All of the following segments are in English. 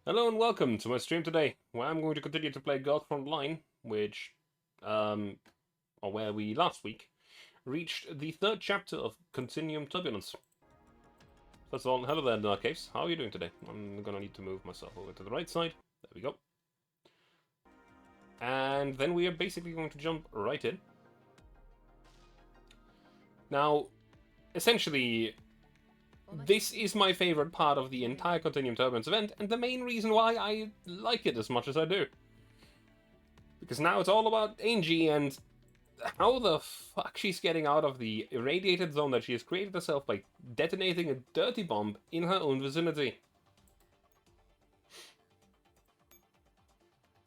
Hello and welcome to my stream today, where I'm going to continue to play Frontline, which, or where we last week reached the third chapter of Continuum Turbulence. First of all, hello there, Dark Caves. How are you doing today? I'm gonna need to move myself over to the right side. There we go. And then we are basically going to jump right in. Now, essentially, this is my favorite part of the entire Continuum Turbulence event, and the main reason why I like it as much as I do. Because now it's all about Angie and how the fuck she's getting out of the irradiated zone that she has created herself by detonating a dirty bomb in her own vicinity.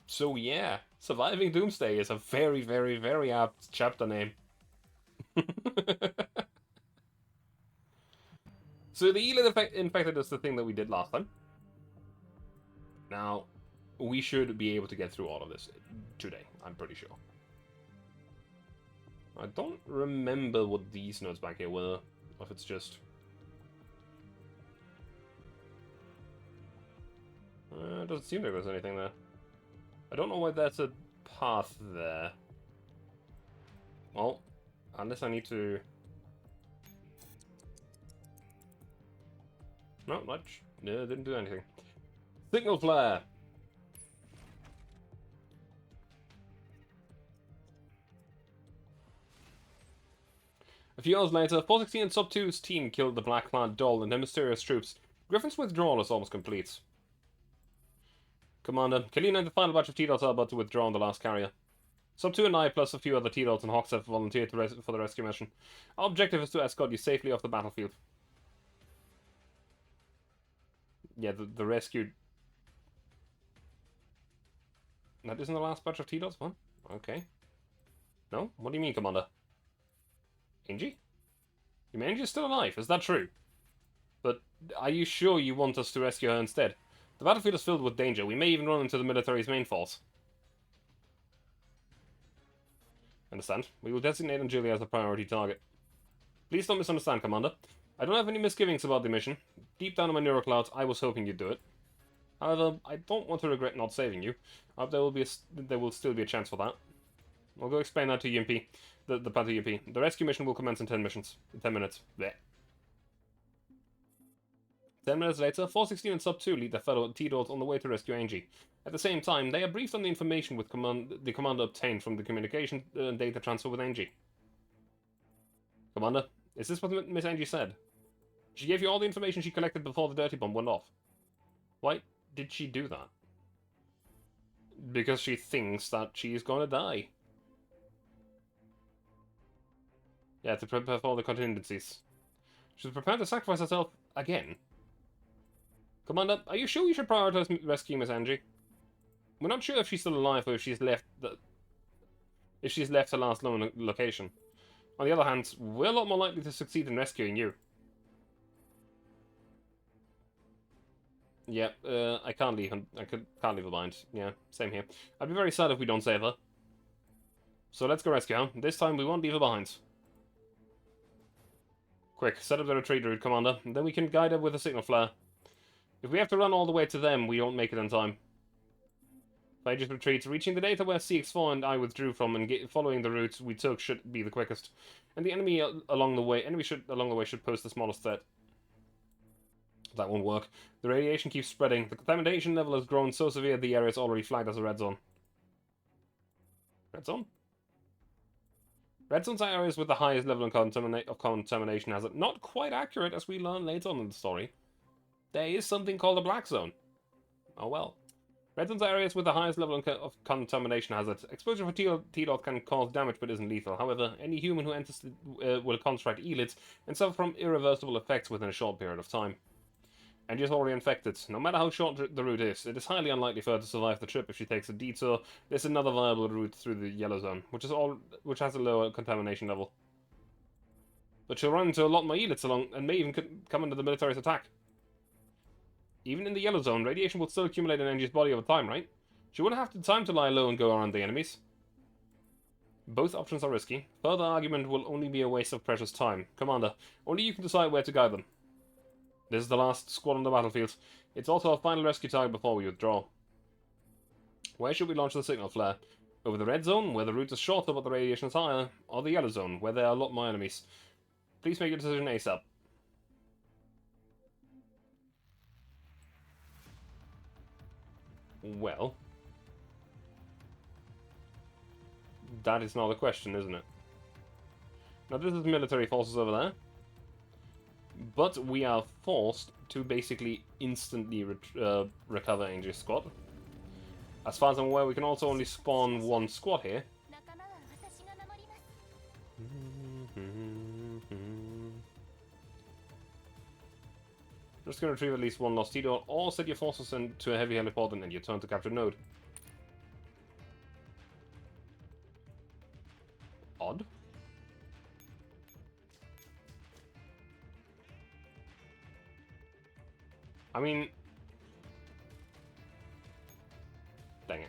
So yeah, Surviving Doomsday is a very, very, very apt chapter name. So the Elid infected is the thing that we did last time. Now, we should be able to get through all of this today, I'm pretty sure. I don't remember what these notes back here were, or if it's just... it doesn't seem like there's anything there. I don't know why that's a path there. Well, unless I need to... Not much. No, didn't do anything. Signal flare! A few hours later, 416 and Sub-2's team killed the black-clad Doll and their mysterious troops. Griffin's withdrawal is almost complete. Commander, Kalina and the final batch of T-Dots are about to withdraw on the last carrier. Sub-2 and I, plus a few other T-Dots and Hawks, have volunteered for the rescue mission. Our objective is to escort you safely off the battlefield. Yeah, the rescue... That isn't the last batch of T-Dots? What? Okay. No? What do you mean, Commander? Angie? You mean Angie's still alive? Is that true? But are you sure you want us to rescue her instead? The battlefield is filled with danger. We may even run into the military's main force. Understand. We will designate Angelia as a priority target. Please don't misunderstand, Commander. I don't have any misgivings about the mission. Deep down in my neural clouds, I was hoping you'd do it. However, I don't want to regret not saving you. I hope there will still be a chance for that. I'll go explain that to UMP. The plan to UMP. The rescue mission will commence in 10 minutes. Blech. 10 minutes later, 416 and Sub-2 lead their fellow T-Dots on the way to rescue Angie. At the same time, they are briefed on the information with the commander obtained from the communication data transfer with Angie. Commander, is this what Miss Angie said? She gave you all the information she collected before the dirty bomb went off. Why did she do that? Because she thinks that she's gonna die. Yeah, to prepare for all the contingencies. She's prepared to sacrifice herself again. Commander, are you sure we should prioritize rescuing Miss Angie? We're not sure if she's still alive or if she's left her last known location. On the other hand, we're a lot more likely to succeed in rescuing you. Yeah, I can't leave him. Can't leave her behind. Yeah, same here. I'd be very sad if we don't save her. So let's go rescue her. This time we won't leave her behind. Quick, set up the retreat route, Commander. Then we can guide her with a signal flare. If we have to run all the way to them, we won't make it in time. Pages retreats, reaching the data where CX4 and I withdrew from and following the route we took should be the quickest. And the enemy along the way should pose the smallest threat. That won't work. The radiation keeps spreading. The contamination level has grown so severe the area is already flagged as a red zone. Red zone? Red zones are areas with the highest level of contamination hazard. Not quite accurate, as we learn later on in the story. There is something called a black zone. Oh well. Red zones are areas with the highest level of contamination hazard. Exposure for T-Dot can cause damage but isn't lethal. However, any human who enters will contract elids and suffer from irreversible effects within a short period of time. And she's already infected. No matter how short the route is, it is highly unlikely for her to survive the trip if she takes a detour. There's another viable route through the yellow zone, which has a lower contamination level. But she'll run into a lot more elids along, and may even come under the military's attack. Even in the yellow zone, radiation will still accumulate in Angie's body over time, right? She wouldn't have the time to lie low and go around the enemies. Both options are risky. Further argument will only be a waste of precious time. Commander, only you can decide where to guide them. This is the last squad on the battlefield. It's also a final rescue target before we withdraw. Where should we launch the signal flare? Over the red zone, where the route is shorter but the radiation is higher, or the yellow zone, where there are a lot more enemies? Please make your decision ASAP. Well, that is now the question, isn't it? Now, this is military forces over there, but we are forced to basically instantly recover Angel's squad. As far as I'm aware, we can also only spawn one squad here. I'm just going to retrieve at least one lost Tito, or set your forces into a heavy helipod and then you turn to capture node. Odd. I mean... Dang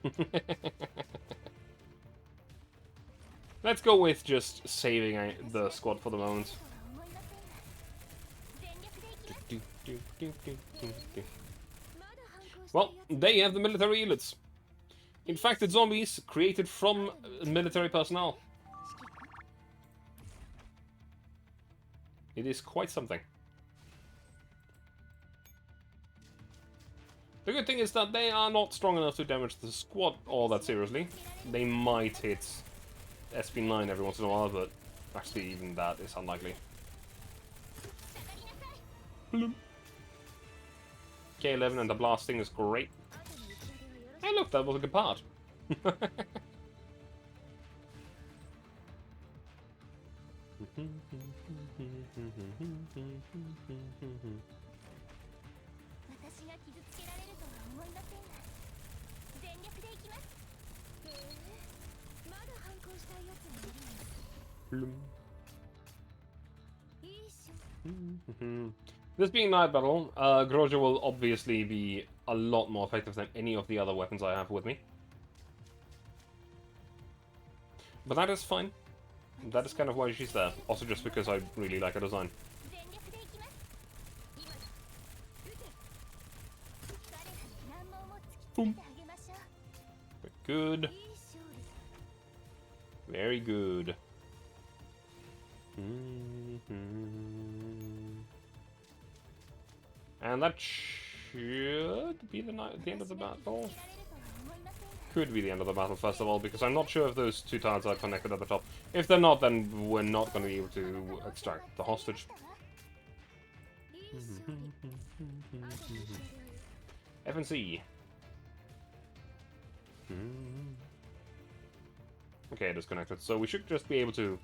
it. Let's go with just saving the squad for the moment. Well, they have the military elites. In fact, it's zombies created from military personnel. It is quite something. The good thing is that they are not strong enough to damage the squad all that seriously. They might hit SP9 every once in a while, but actually even that is unlikely. K11 and the blasting is great. Hey look, that was a good part. This being night battle, Groja will obviously be a lot more effective than any of the other weapons I have with me. But that is fine. That is kind of why she's there. Also just because I really like her design. Boom. Good. Very good. And that should be the end of the battle. Could be the end of the battle, first of all, because I'm not sure if those two tiles are connected at the top. If they're not, then we're not going to be able to extract the hostage. FNC. Okay, it is connected, so we should just be able to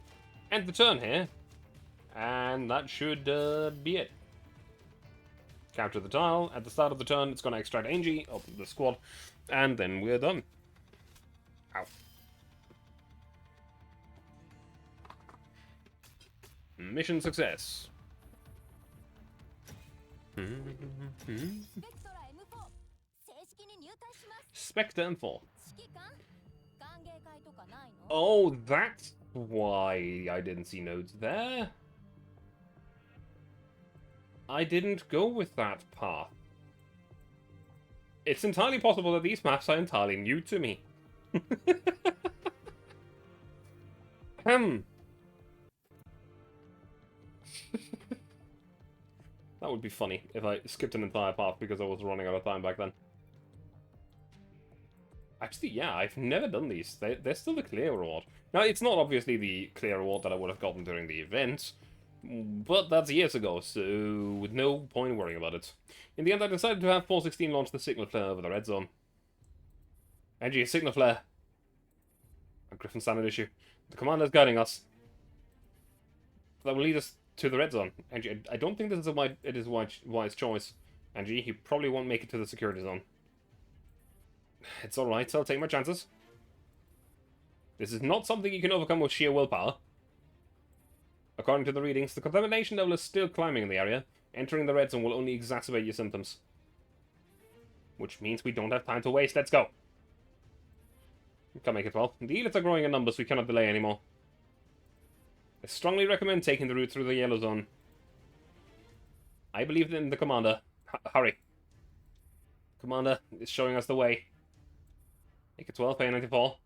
end the turn here, and that should be it. Capture the tile. At the start of the turn, it's going to extract Angie of the squad, and then we're done. Ow. Mission success. Spectre M4. Oh, that's why I didn't see nodes there. I didn't go with that path. It's entirely possible that these maps are entirely new to me. That would be funny if I skipped an entire path because I was running out of time back then. Actually, yeah, I've never done these. They're still the clear reward. Now, it's not obviously the clear reward that I would have gotten during the event, but that's years ago, so with no point worrying about it. In the end, I decided to have 416 launch the signal flare over the red zone. Angie, signal flare. A Griffin standard issue. The commander's guiding us. That will lead us to the red zone. Angie, I don't think this is a wise choice. Angie, he probably won't make it to the security zone. It's alright, I'll take my chances. This is not something you can overcome with sheer willpower. According to the readings, the contamination level is still climbing in the area. Entering the red zone will only exacerbate your symptoms. Which means we don't have time to waste. Let's go. We can't make it well. The elites are growing in numbers, we cannot delay anymore. I strongly recommend taking the route through the yellow zone. I believe in the commander. Hurry. Commander is showing us the way. Make it 12, pay 94.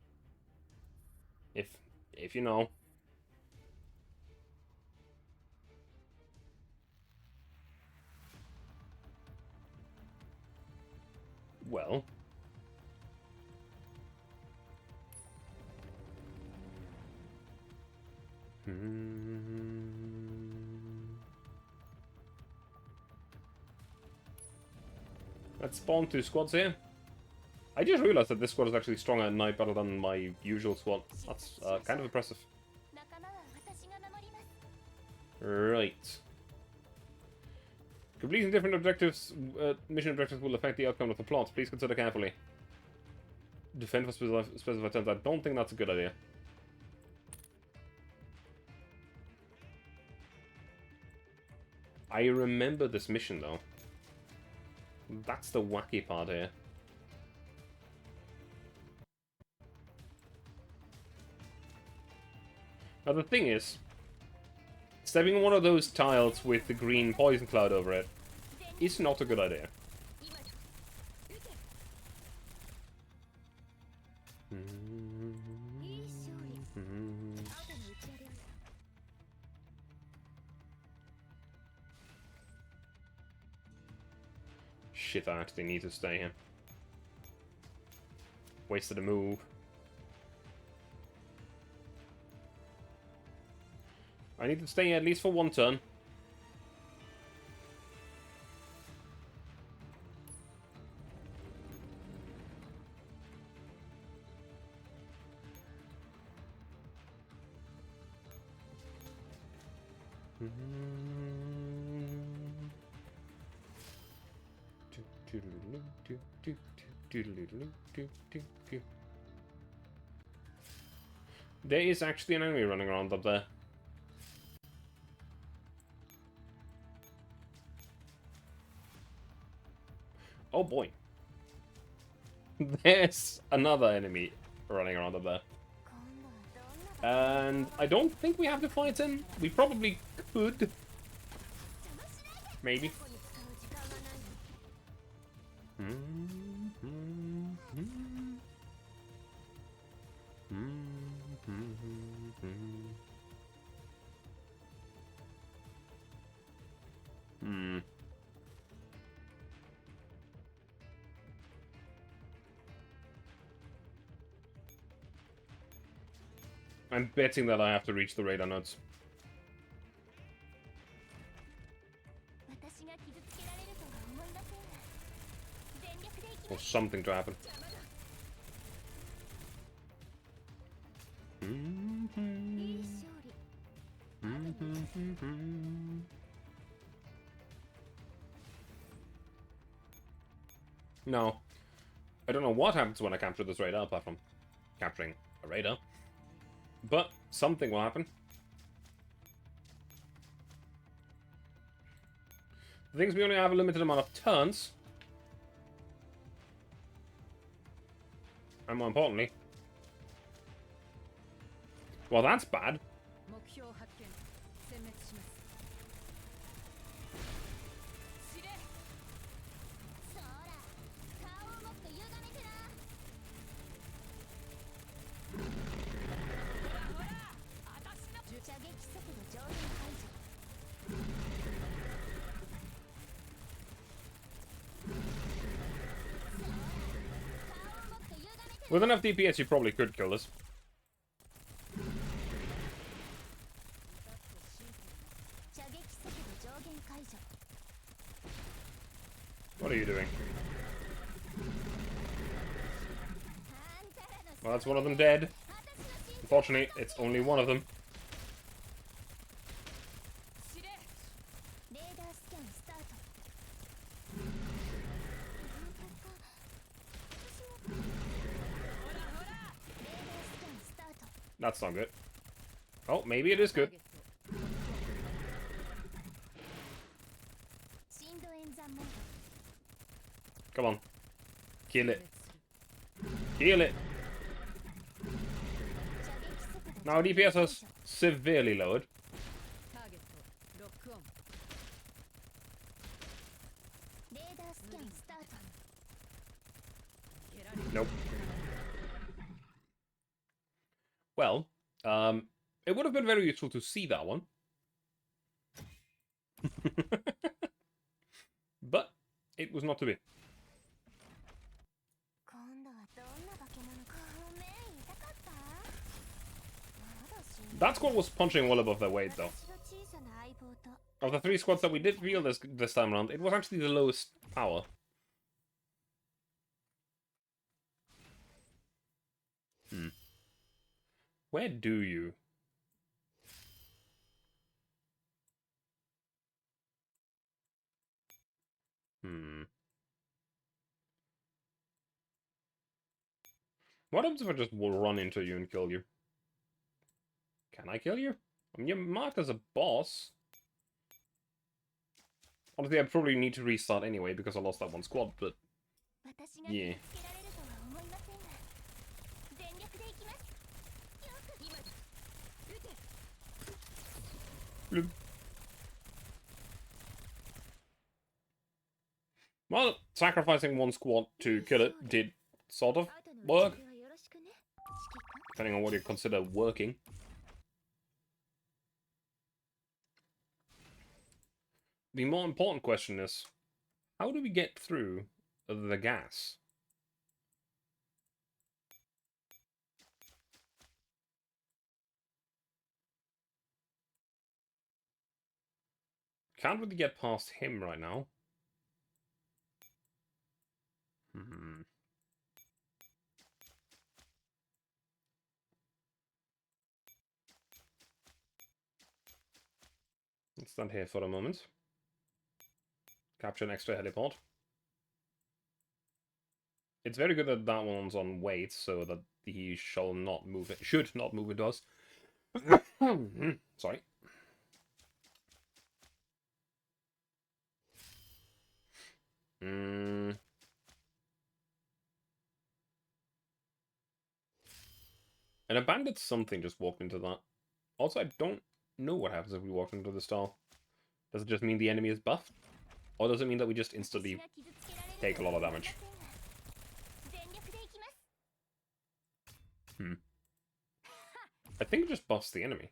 If you know. Well. Let's spawn 2 squads here. I just realized that this squad is actually stronger at night battle than my usual squad. That's kind of impressive. Right. Completing different objectives, mission objectives will affect the outcome of the plot. Please consider carefully. Defend for specified terms. I don't think that's a good idea. I remember this mission, though. That's the wacky part here. Now, the thing is, stepping on one of those tiles with the green poison cloud over it is not a good idea. Shit, I actually need to stay here. Wasted a move. I need to stay here at least for 1 turn. There is actually an enemy running around up there. Oh boy. There's another enemy running around up there. And I don't think we have to fight him. We probably could. Maybe. I'm betting that I have to reach the radar nodes. For something to happen. No. I don't know what happens when I capture this radar, apart from capturing a radar. But something will happen. The thing is, we only have a limited amount of turns. And more importantly... Well, that's bad. With enough DPS, you probably could kill this. What are you doing? Well, that's one of them dead. Unfortunately, it's only one of them. That's not good. Oh, maybe it is good. Come on. Kill it. Kill it. Now DPS has severely lowered. Nope. Well, it would have been very useful to see that one. But it was not to be. That squad was punching well above their weight, though. Of the 3 squads that we did feel this time around, it was actually the lowest power. Where do you? What happens if I just will run into you and kill you? Can I kill you? I mean, you're marked as a boss. Honestly, I probably need to restart anyway because I lost that one squad, but... yeah. Well, sacrificing one squad to kill it did sort of work. Depending on what you consider working. The more important question is, how do we get through the gas? Can't really get past him right now. Let's stand here for a moment. Capture an extra heliport. It's very good that that one's on wait, so that he shall not move it. Should not move it to us. Sorry. And a bandit something just walked into that. Also, I don't know what happens if we walk into the stall. Does it just mean the enemy is buffed? Or does it mean that we just instantly take a lot of damage? I think it just buffs the enemy.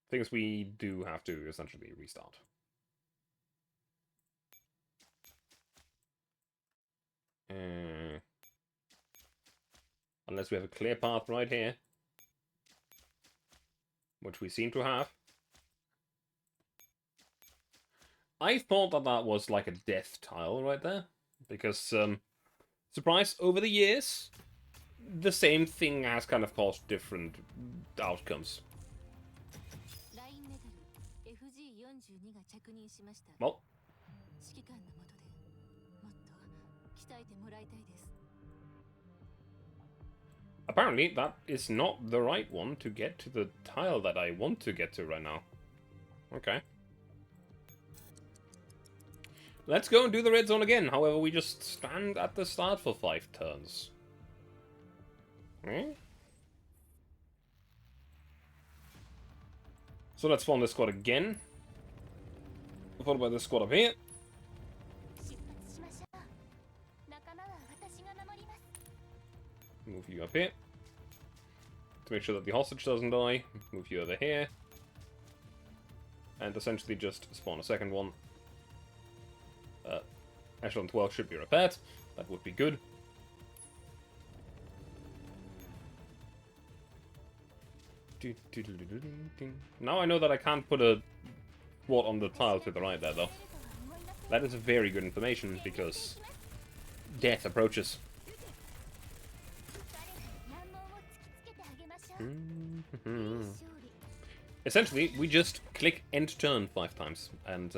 Things we do have to essentially restart. Unless we have a clear path right here. Which we seem to have. I thought that that was like a death tile right there. Because, surprise, over the years, the same thing has kind of caused different outcomes. Well. Apparently, that is not the right one to get to the tile that I want to get to right now. Okay. Let's go and do the red zone again. However, we just stand at the start for 5 turns. So let's spawn this squad again. Followed by this squad up here. Move you up here. To make sure that the hostage doesn't die. Move you over here. And essentially just spawn a second one. Echelon 12 should be repaired. That would be good. Now I know that I can't put a squad on the tile to the right there, though. That is very good information, because death approaches. Essentially, we just click end turn 5 times, and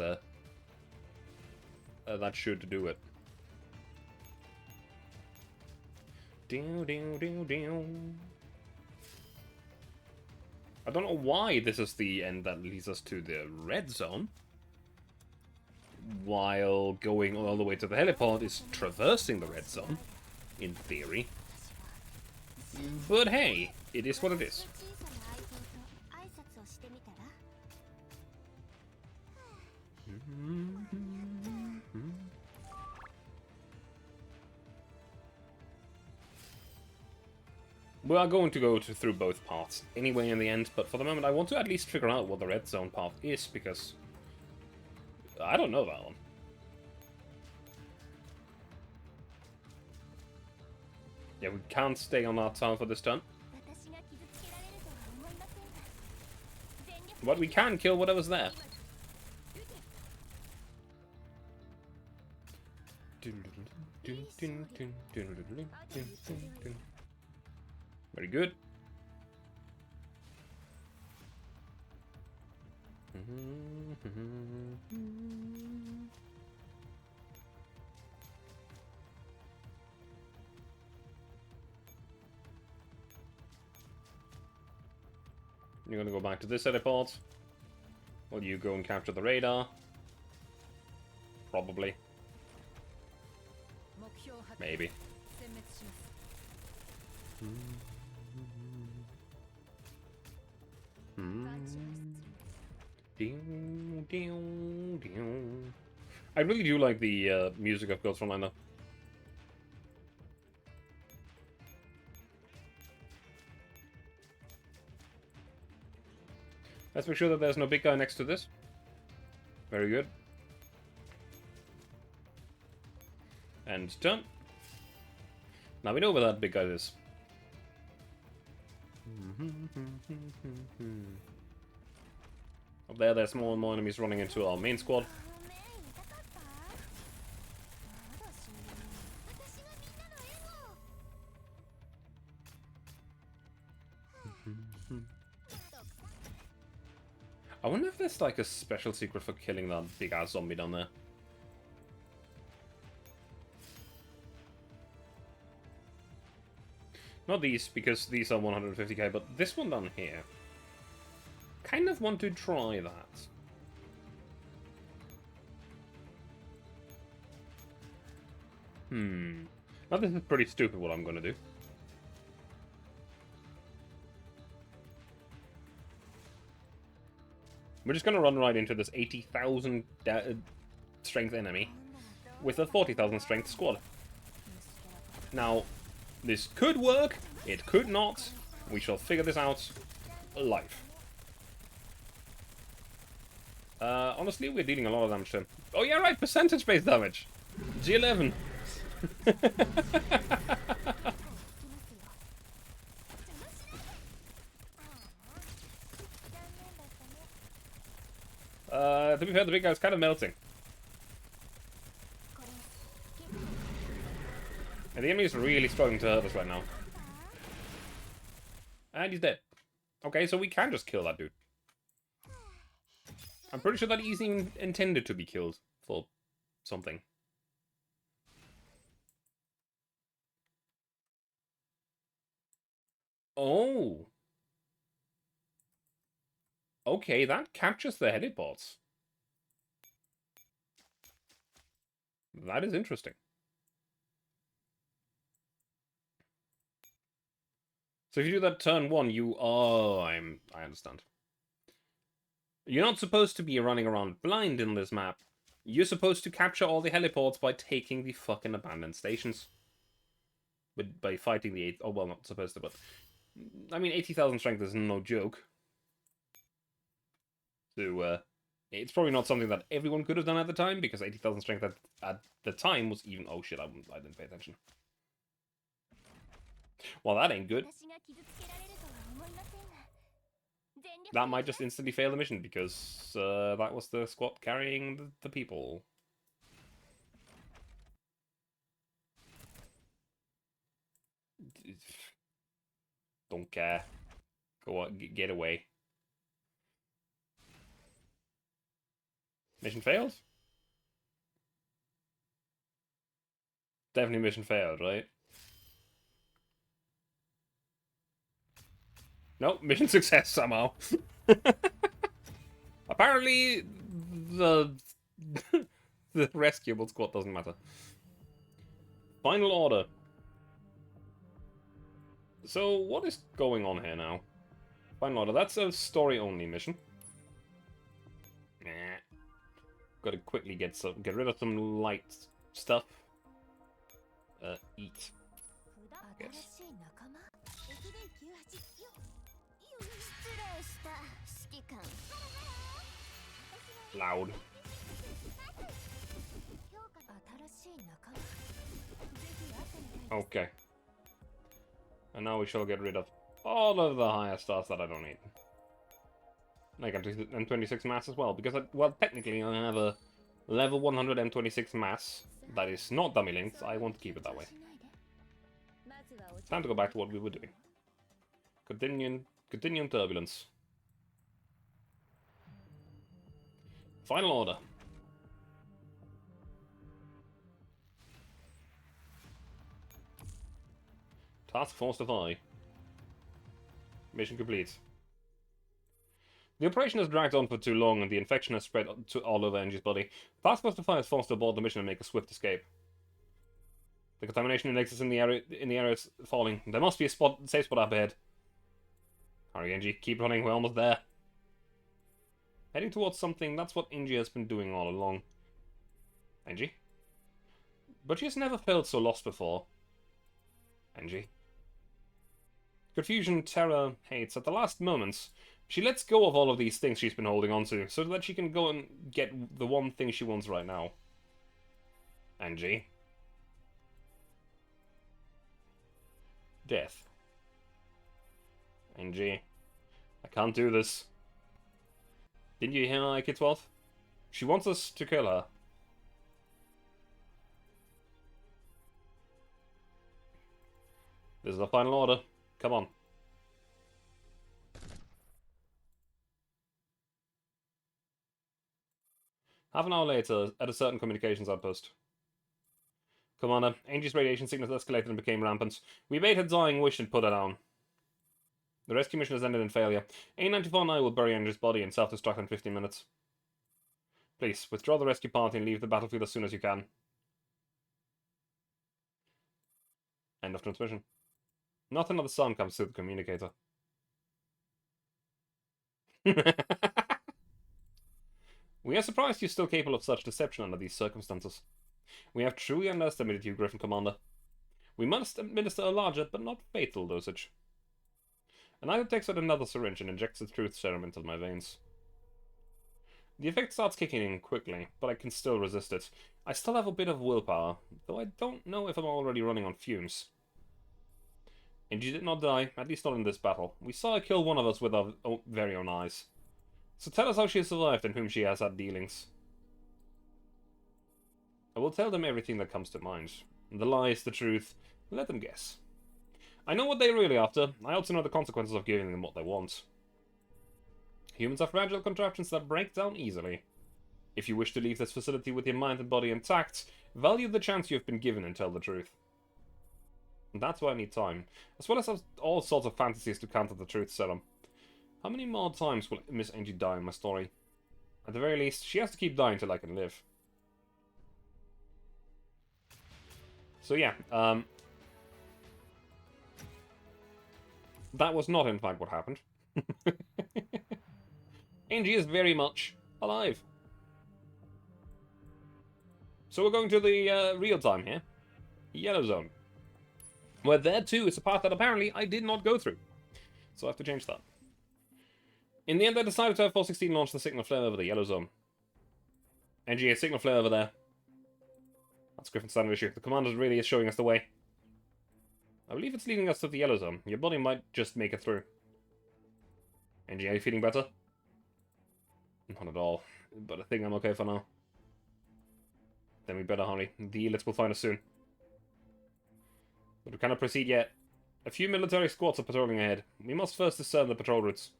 that should do it. I don't know why this is the end that leads us to the red zone, while going all the way to the heliport is traversing the red zone, in theory. But hey, it is what it is. We are going to go through both paths anyway in the end, but for the moment I want to at least figure out what the red zone path is, because I don't know that one. Yeah, we can't stay on our town for this turn. But we can kill whatever's there. Very good. You're gonna go back to this teleport. Will you go and capture the radar? Probably. Maybe. I really do like the music of Ghost Frontline though. Let's make sure that there's no big guy next to this. Very good. And turn. Now we know where that big guy is. Up there, there's more and more enemies running into our main squad. I wonder if there's like a special secret for killing that big ass zombie down there. Not these, because these are 150k, but this one down here. Kind of want to try that. Now this is pretty stupid what I'm gonna do. We're just gonna run right into this 80,000 strength enemy with a 40,000 strength squad. Now, this could work, it could not. We shall figure this out live. Honestly, we're dealing a lot of damage to him. Oh yeah, right, percentage-based damage. G11. To be fair, the big guy's kind of melting. And the enemy's really struggling to hurt us right now. And he's dead. Okay, so we can just kill that dude. I'm pretty sure that he's even intended to be killed for something. Oh. Okay, that captures the helipods. That is interesting. So if you do that turn 1, you... Oh, I understand. You're not supposed to be running around blind in this map. You're supposed to capture all the heliports by taking the fucking abandoned stations. By fighting the 8... Oh, well, not supposed to, but... I mean, 80,000 strength is no joke. So, it's probably not something that everyone could have done at the time, because 80,000 strength at the time was even... Oh shit, I didn't pay attention. Well, that ain't good. That might just instantly fail the mission, because that was the squad carrying the people. Don't care. Go on, get away. Mission failed? Definitely mission failed, right? Nope, mission success somehow. Apparently, the rescuable squad doesn't matter. Final order. So, what is going on here now? Final order, that's a story-only mission. Nah. Gotta quickly get rid of some light stuff. Eat. Yes. Loud. Okay. And now we shall get rid of all of the higher stars that I don't need. Like M26 mass as well, because, well, technically I have a level 100 M26 mass that is not dummy linked. I want to keep it that way. Time to go back to what we were doing. Continuum Turbulence. Final order. Task Force Defy. Mission complete. The operation has dragged on for too long and the infection has spread to all over Angie's body. Task Force Defy is forced to abort the mission and make a swift escape. The contamination index is in the area is falling. There must be a safe spot up ahead. Hurry, Angie. Keep running. We're almost there. Heading towards something. That's what Angie has been doing all along. Angie? But she has never felt so lost before. Angie? Confusion, terror, hates. At the last moments, she lets go of all of these things she's been holding on to, so that she can go and get the one thing she wants right now. Angie? Death. Angie? I can't do this. Didn't you hear her, AK-12? She wants us to kill her. This is the final order. Come on. Half an hour later, at a certain communications outpost. Commander, Angie's radiation sickness escalated and became rampant. We made her dying wish and put her down. The rescue mission has ended in failure. A94 and I will bury Angie's body and self-destruct in 15 minutes. Please, withdraw the rescue party and leave the battlefield as soon as you can. End of transmission. Not another sound comes through the communicator. We are surprised you're still capable of such deception under these circumstances. We have truly underestimated you, Griffin Commander. We must administer a larger, but not fatal dosage. Another takes out another syringe and injects the truth serum into my veins. The effect starts kicking in quickly, but I can still resist it. I still have a bit of willpower, though I don't know if I'm already running on fumes. Angie did not die, at least not in this battle. We saw her kill one of us with our very own eyes. So tell us how she has survived and whom she has had dealings. I will tell them everything that comes to mind. The lies, the truth, let them guess. I know what they're really after. I also know the consequences of giving them what they want. Humans are fragile contraptions that break down easily. If you wish to leave this facility with your mind and body intact, value the chance you have been given and tell the truth. And that's why I need time, as well as all sorts of fantasies to counter the truth serum. How many more times will Miss Angie die in my story? At the very least, she has to keep dying till I can live. So yeah, that was not in fact what happened. Angie is very much alive. So we're going to the real time here. Yellow Zone. Where there too is a path that apparently I did not go through. So I have to change that. In the end, I decided to have 416 launch the signal flare over the Yellow Zone. Angie, a signal flare over there. That's Griffin's standard issue. The commander really is showing us the way. I believe it's leading us to the Yellow Zone. Your body might just make it through. Angie, are you feeling better? Not at all. But I think I'm okay for now. Then we better hurry. The elites will find us soon. But we cannot proceed yet. A few military squads are patrolling ahead. We must first discern the patrol routes.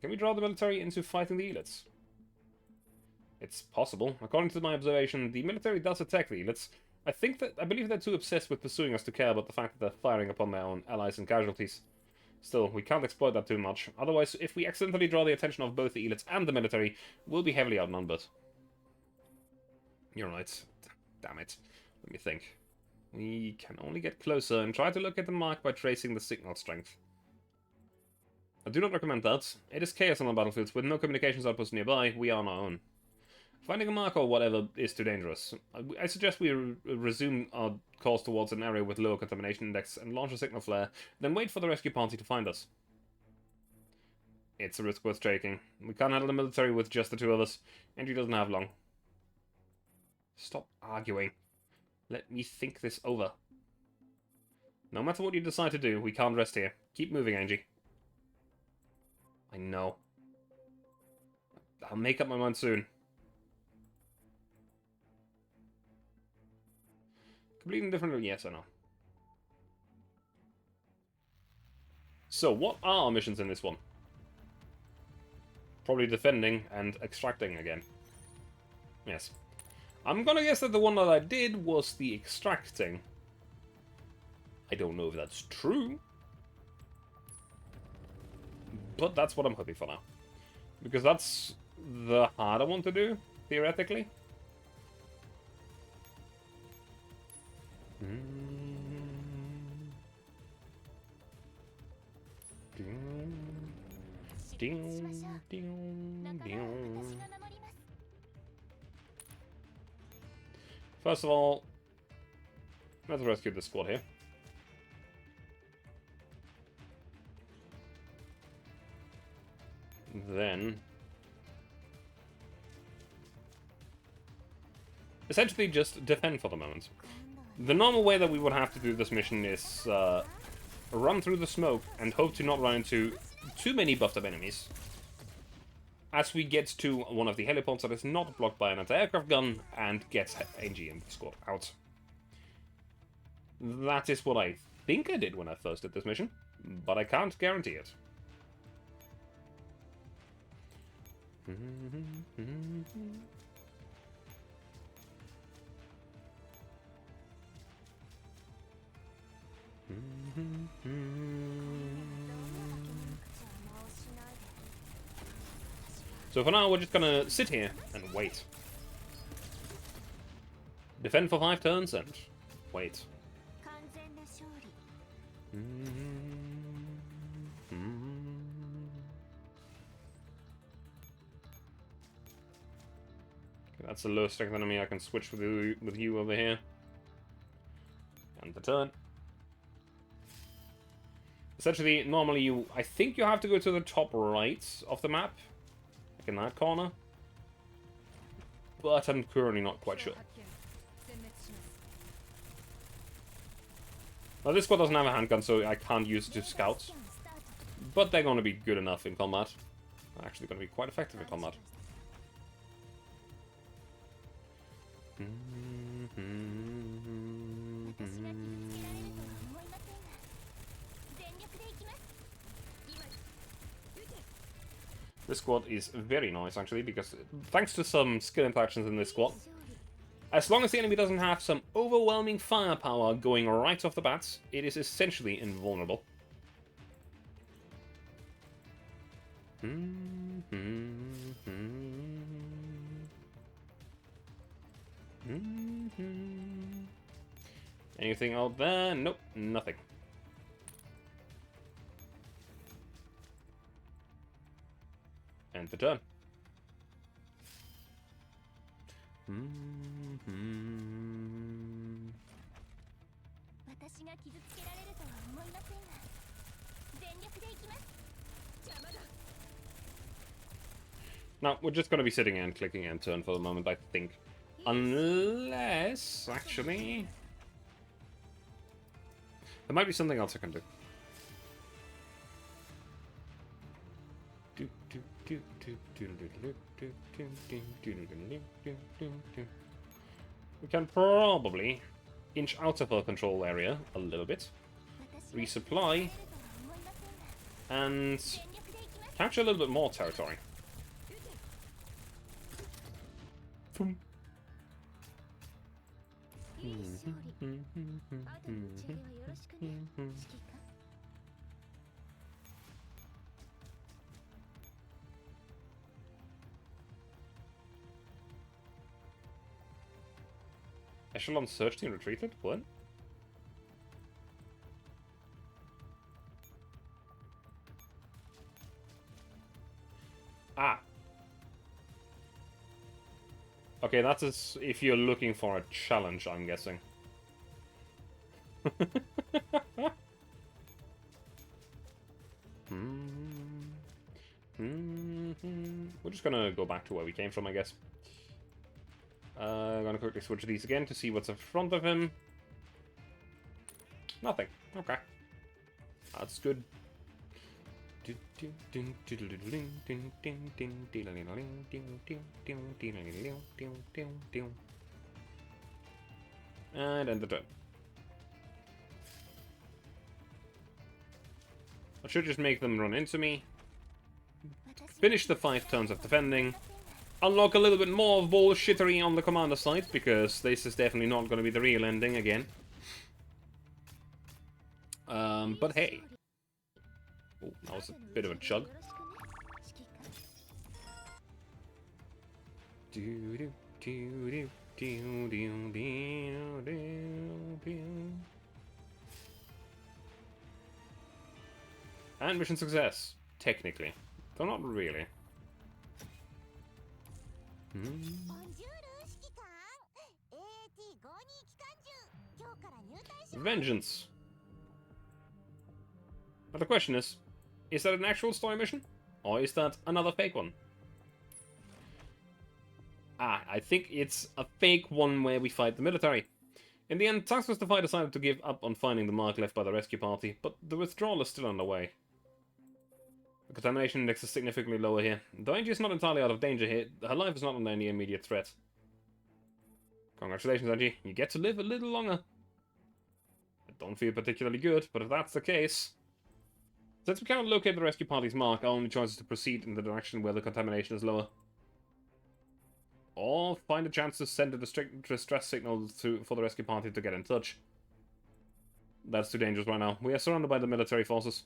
Can we draw the military into fighting the elites? It's possible. According to my observation, the military does attack the elites. I believe they're too obsessed with pursuing us to care about the fact that they're firing upon their own allies and casualties. Still, we can't exploit that too much. Otherwise, if we accidentally draw the attention of both the elites and the military, we'll be heavily outnumbered. You're right. Damn it. Let me think. We can only get closer and try to locate the mark by tracing the signal strength. I do not recommend that. It is chaos on the battlefields. With no communications outposts nearby, we are on our own. Finding a mark or whatever is too dangerous. I suggest we resume our course towards an area with lower contamination index and launch a signal flare, then wait for the rescue party to find us. It's a risk worth taking. We can't handle the military with just the two of us, and he doesn't have long. Stop arguing. Let me think this over. No matter what you decide to do, we can't rest here. Keep moving, Angie. I know. I'll make up my mind soon. Completely different, yes or no? So, what are our missions in this one? Probably defending and extracting again. Yes. I'm gonna guess that the one that I did was the extracting. I don't know if that's true. But that's what I'm hoping for now. Because that's the harder one to do, theoretically. First of all, let's rescue this squad here. Then essentially just defend for the moment. The normal way that we would have to do this mission is run through the smoke and hope to not run into too many buffed up enemies as we get to one of the helipods that is not blocked by an anti-aircraft gun and gets Angie and the squad out. That is what I think I did when I first did this mission, but I can't guarantee it. So for now, we're just gonna sit here and wait. Defend for 5 turns and wait. That's a low strength enemy. I can switch with you over here. And the turn. Essentially, normally I think you have to go to the top right of the map. Like in that corner. But I'm currently not quite sure. Now this squad doesn't have a handgun, so I can't use it to scout. But they're going to be good enough in combat. They're actually going to be quite effective in combat. This squad is very nice, actually, because thanks to some skill interactions in this squad, as long as the enemy doesn't have some overwhelming firepower going right off the bat, it is essentially invulnerable. Anything out there? Nope, nothing. End the turn. Now, we're just going to be sitting and clicking end turn for the moment, I think. Unless, actually... there might be something else I can do. We can probably inch out of our control area a little bit, resupply, and capture a little bit more territory. Echelon search team retreated? What? Ah. Okay, that's if you're looking for a challenge, I'm guessing. We're just gonna go back to where we came from, I guess. I'm gonna quickly switch these again to see what's in front of him. Nothing. Okay. That's good. And end the turn. I should just make them run into me. Finish the 5 turns of defending. Unlock a little bit more bullshittery on the commander side, because this is definitely not going to be the real ending again. But hey. Oh, that was a bit of a chug. And mission success, technically. Though not really. Vengeance. But the question is that an actual story mission? Or is that another fake one? I think it's a fake one where we fight the military. In the end, Taskmaster Defy decided to give up on finding the mark left by the rescue party, but the withdrawal is still underway. The contamination index is significantly lower here. Though Angie is not entirely out of danger here, her life is not under any immediate threat. Congratulations, Angie. You get to live a little longer. I don't feel particularly good, but if that's the case... Since we cannot locate the rescue party's mark, our only choice is to proceed in the direction where the contamination is lower. Or find a chance to send a distress signal for the rescue party to get in touch. That's too dangerous right now. We are surrounded by the military forces.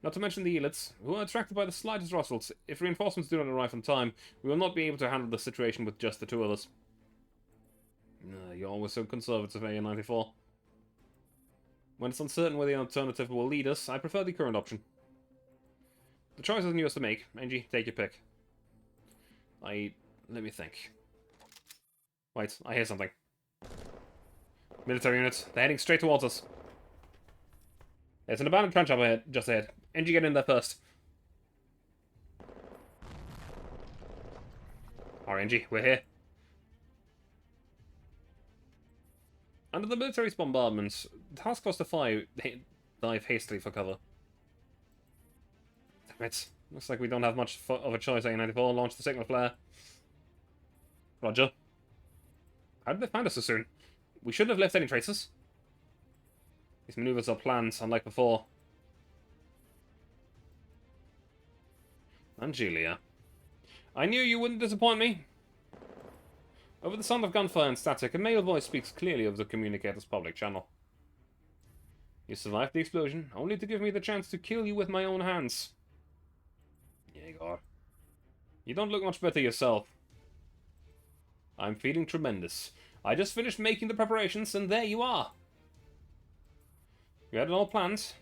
Not to mention the elites, who are attracted by the slightest rustles. If reinforcements do not arrive on time, we will not be able to handle the situation with just the 2 of us. You're always so conservative, A94. When it's uncertain where the alternative will lead us, I prefer the current option. The choice isn't yours to make. Angie, take your pick. Let me think. Wait, I hear something. Military units, they're heading straight towards us. There's an abandoned trench up ahead, just ahead. Angie, get in there first. Alright, Angie, we're here. Under the military's bombardments, Task Force Defy dive hastily for cover. Damn it. Looks like we don't have much of a choice, A94. Launch the signal flare. Roger. How did they find us so soon? We shouldn't have left any traces. These maneuvers are planned, unlike before. Angelia. I knew you wouldn't disappoint me. Over the sound of gunfire and static, a male voice speaks clearly over the communicator's public channel. You survived the explosion, only to give me the chance to kill you with my own hands. Jaeger. You don't look much better yourself. I'm feeling tremendous. I just finished making the preparations, and there you are. You had it all planned.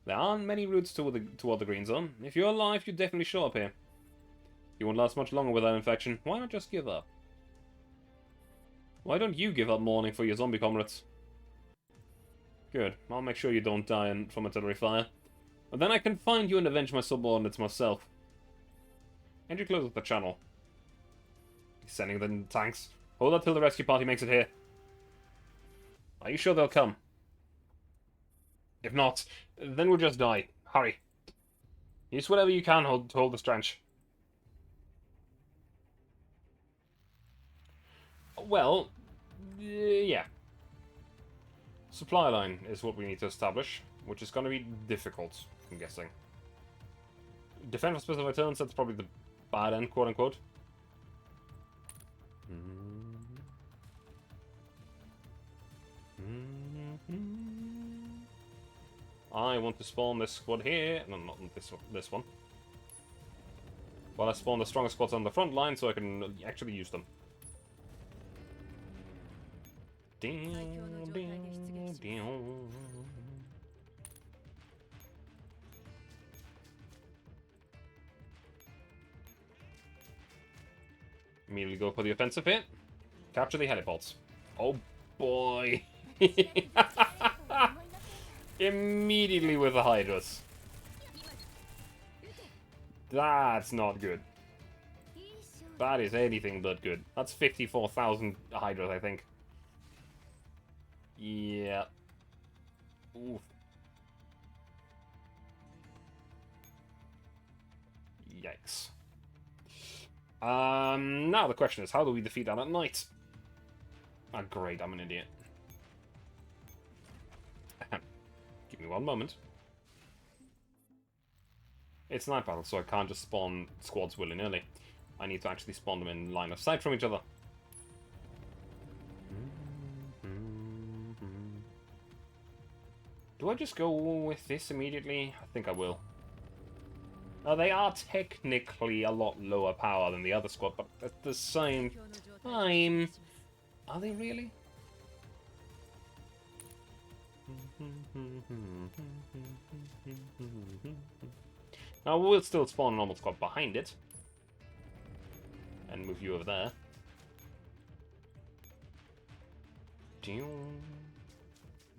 There aren't many routes toward the green zone. If you're alive, you'd definitely show up here. You won't last much longer with that infection. Why not just give up? Why don't you give up mourning for your zombie comrades? Good. I'll make sure you don't die from artillery fire. But then I can find you and avenge my subordinates myself. Andrew closes the channel. He's sending the tanks. Hold up till the rescue party makes it here. Are you sure they'll come? If not, then we'll just die. Hurry. Use whatever you can to hold the trench. Well, yeah. Supply line is what we need to establish, which is going to be difficult, I'm guessing. Defend for specified turns, that's probably the bad end, quote-unquote. I want to spawn this squad here. No, not this one. Well, I spawn the strongest squads on the front line so I can actually use them. Immediately go for the offensive here. Capture the helipods. Oh boy. Immediately with the Hydras. That's not good. That is anything but good. That's 54,000 Hydras, I think. Yeah. Oof. Yikes. Now the question is, how do we defeat that at night? Ah, great, I'm an idiot. Give me one moment. It's night battle, so I can't just spawn squads willy-nilly. I need to actually spawn them in line of sight from each other. Do I just go with this immediately? I think I will. Now, they are technically a lot lower power than the other squad, but at the same time... Are they really? Now, we'll still spawn a normal squad behind it. And move you over there. Down,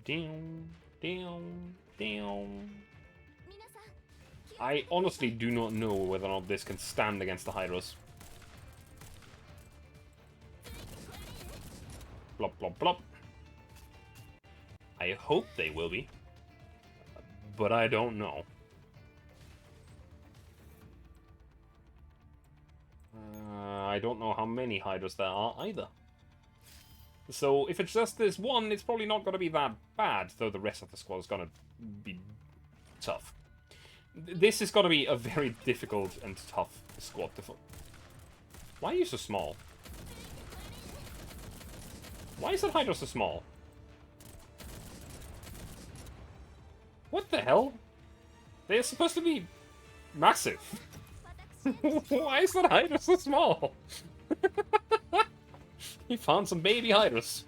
down, down, down. I honestly do not know whether or not this can stand against the Hydras. Blop, blop, blop. I hope they will be. But I don't know. I don't know how many Hydras there are either. So if it's just this one, it's probably not going to be that bad, though the rest of the squad is going to be tough. This is going to be a very difficult and tough squad to fight. Why are you so small? Why is that Hydra so small? What the hell? They're supposed to be massive. Why is that Hydra so small? He found some baby Hydras.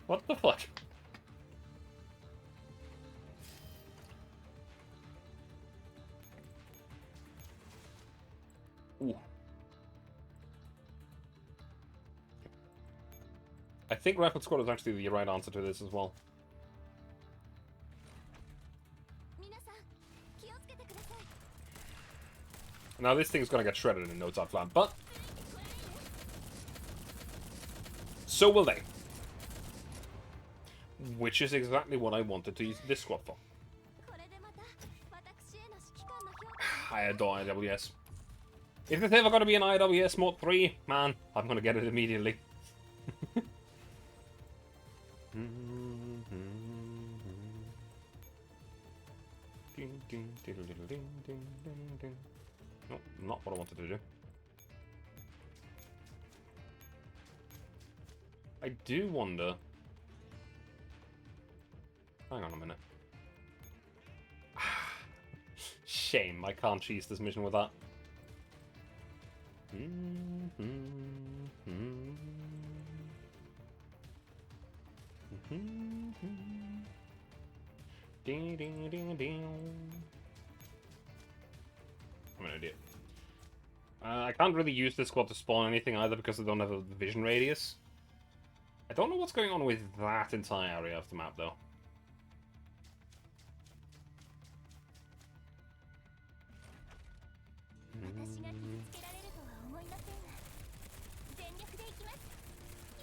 What the fuck? Ooh. I think Rapid Squad is actually the right answer to this as well. Now this thing's gonna get shredded in no time flat, but so will they. Which is exactly what I wanted to use this squad for. I adore IWS. If there's ever gonna be an IWS Mod 3, man, I'm gonna get it immediately. No, not what I wanted to do. I do wonder... Hang on a minute. Shame, I can't cheese this mission with that. I'm an idiot. I can't really use this squad to spawn anything either because they don't have a vision radius. I don't know what's going on with that entire area of the map though.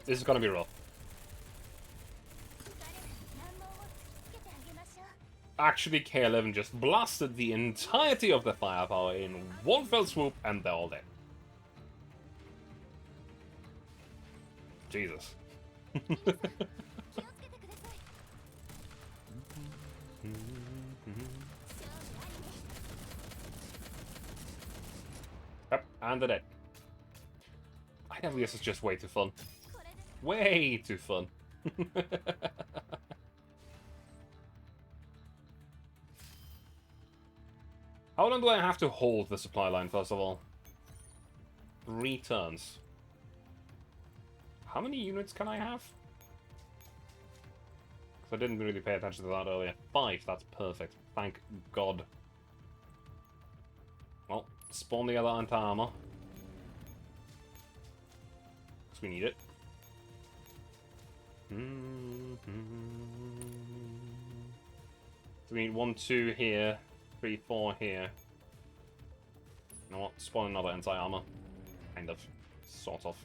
This is gonna be rough. Actually, K11 just blasted the entirety of the firepower in one fell swoop, and they're all dead. Jesus. Yep, and they're dead. IWS is just way too fun. Way too fun. How long do I have to hold the supply line, first of all? 3 turns. How many units can I have? Because I didn't really pay attention to that earlier. 5, that's perfect. Thank God. Well, spawn the other anti-armor. because we need it. So we need 1, 2 here, 3, 4 here. You know what? Spawn another anti-armor. Kind of. Sort of.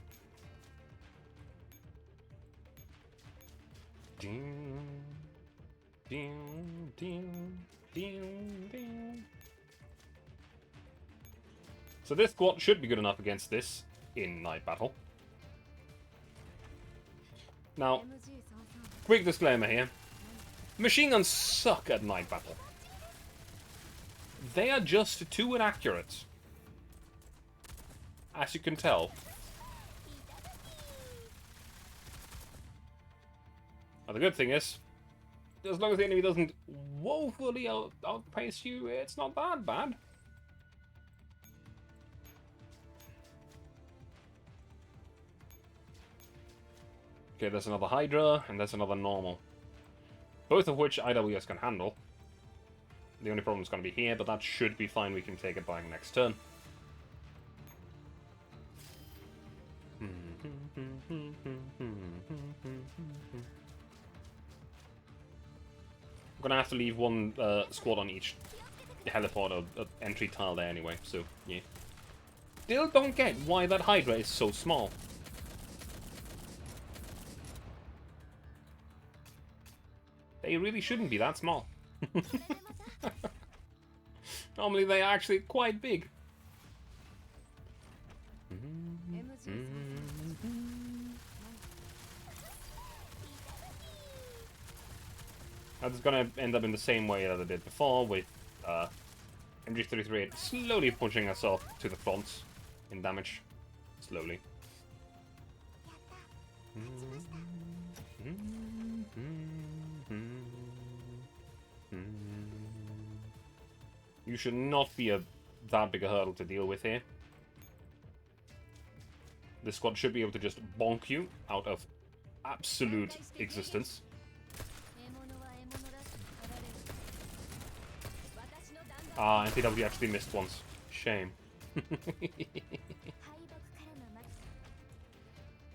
So this squad should be good enough against this in night battle. Now, quick disclaimer here. Machine guns suck at night battle. They are just too inaccurate. As you can tell. Now, the good thing is, as long as the enemy doesn't woefully outpace you, it's not that bad. Okay, there's another Hydra, and there's another normal. Both of which IWS can handle. The only problem is going to be here, but that should be fine. We can take it by next turn. I'm gonna have to leave one squad on each heliport or entry tile there anyway, so yeah. Still don't get why that Hydra is so small. They really shouldn't be that small. Normally they are actually quite big. That's gonna end up in the same way that I did before, with MG33 slowly pushing herself to the front in damage. Slowly. You should not be that big a hurdle to deal with here. This squad should be able to just bonk you out of absolute existence. Ah, NPW actually missed once. Shame.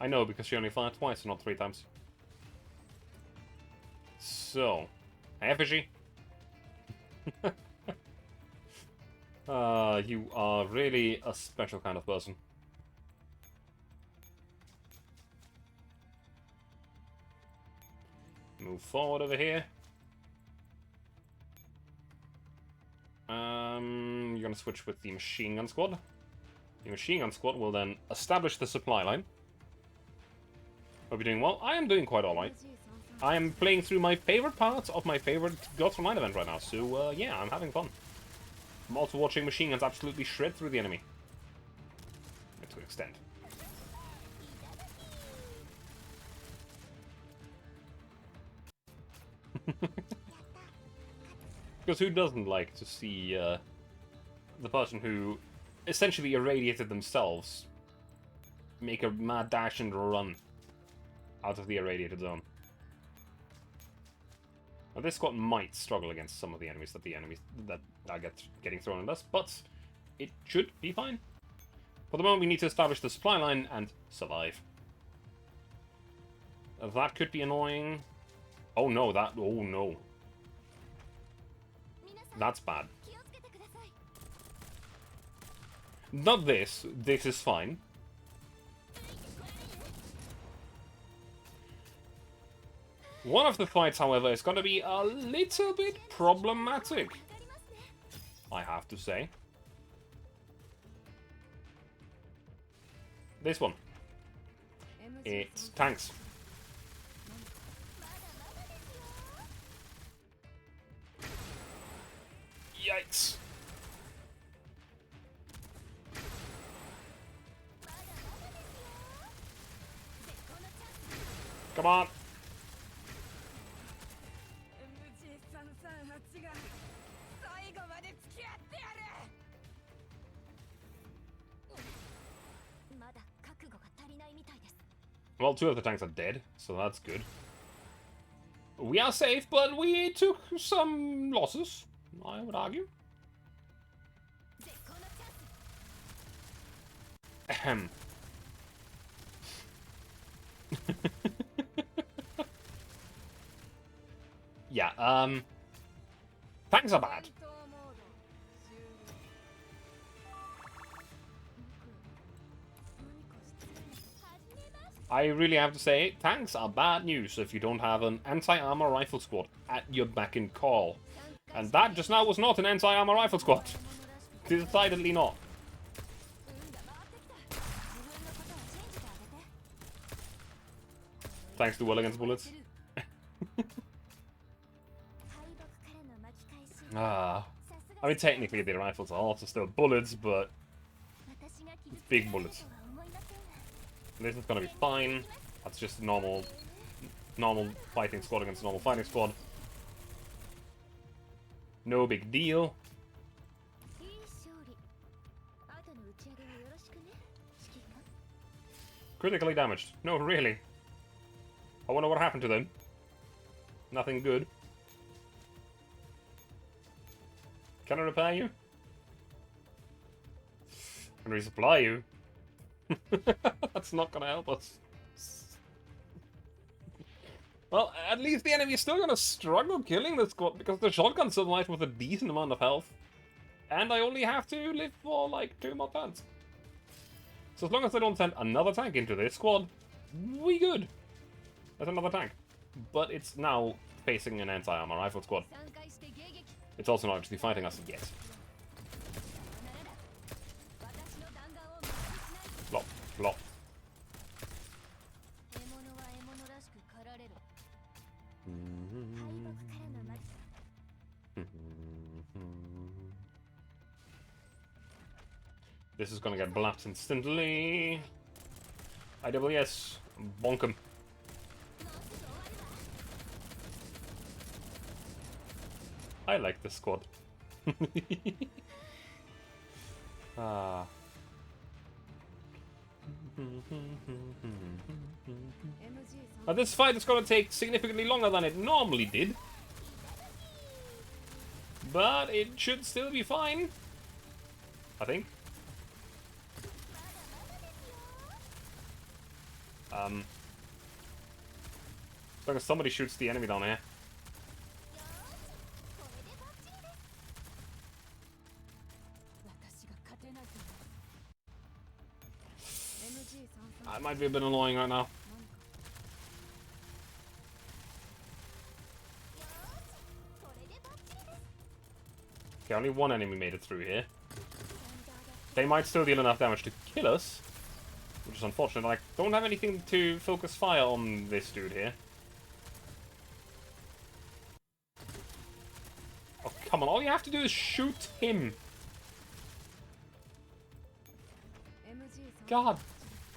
I know, because she only fired twice and not 3 times. So, effigy. You are really a special kind of person. Move forward over here. You're gonna switch with the machine gun squad. The machine gun squad will then establish the supply line. Hope you're doing well. I am doing quite alright. I am playing through my favorite parts of my favorite Gods Online event right now, so yeah, I'm having fun. I'm also watching machine guns absolutely shred through the enemy. To an extent. Because who doesn't like to see the person who essentially irradiated themselves make a mad dash and run out of the irradiated zone? Now, this squad might struggle against some of the enemies that are getting thrown at us, but it should be fine. For the moment, we need to establish the supply line and survive. That could be annoying. Oh no, oh no. That's bad. Not this. This is fine. One of the fights, however, is going to be a little bit problematic, I have to say. This one. It's tanks. Yikes. Come on. Well, 2 of the tanks are dead, so that's good. We are safe, but we took some losses, I would argue. Ahem. Yeah, tanks are bad. I really have to say, tanks are bad news if you don't have an anti-armor rifle squad at your beck and call. And that just now was not an anti-armor rifle squad. Decidedly not. Thanks to well against bullets. I mean, technically the rifles are also still bullets, but big bullets. This is gonna be fine. That's just normal fighting squad against normal fighting squad. No big deal. Critically damaged. No, really. I wonder what happened to them. Nothing good. Can I repair you? Can I resupply you? That's not gonna help us. Well, at least the enemy is still gonna struggle killing this squad because the shotgun survived with a decent amount of health. And I only have to live for like 2 more turns. So as long as they don't send another tank into this squad, we good. There's another tank. But it's now facing an anti-armor rifle squad. It's also not actually fighting us yet. Flop, flop. This is gonna get blapped instantly. IWS, bonk him. I like this squad. Now this fight is gonna take significantly longer than it normally did. But it should still be fine. I think. As long as somebody shoots the enemy down here. That might be a bit annoying right now. Okay, only one enemy made it through here. They might still deal enough damage to kill us, which is unfortunate. I don't have anything to focus fire on this dude here. Oh, come on. All you have to do is shoot him. God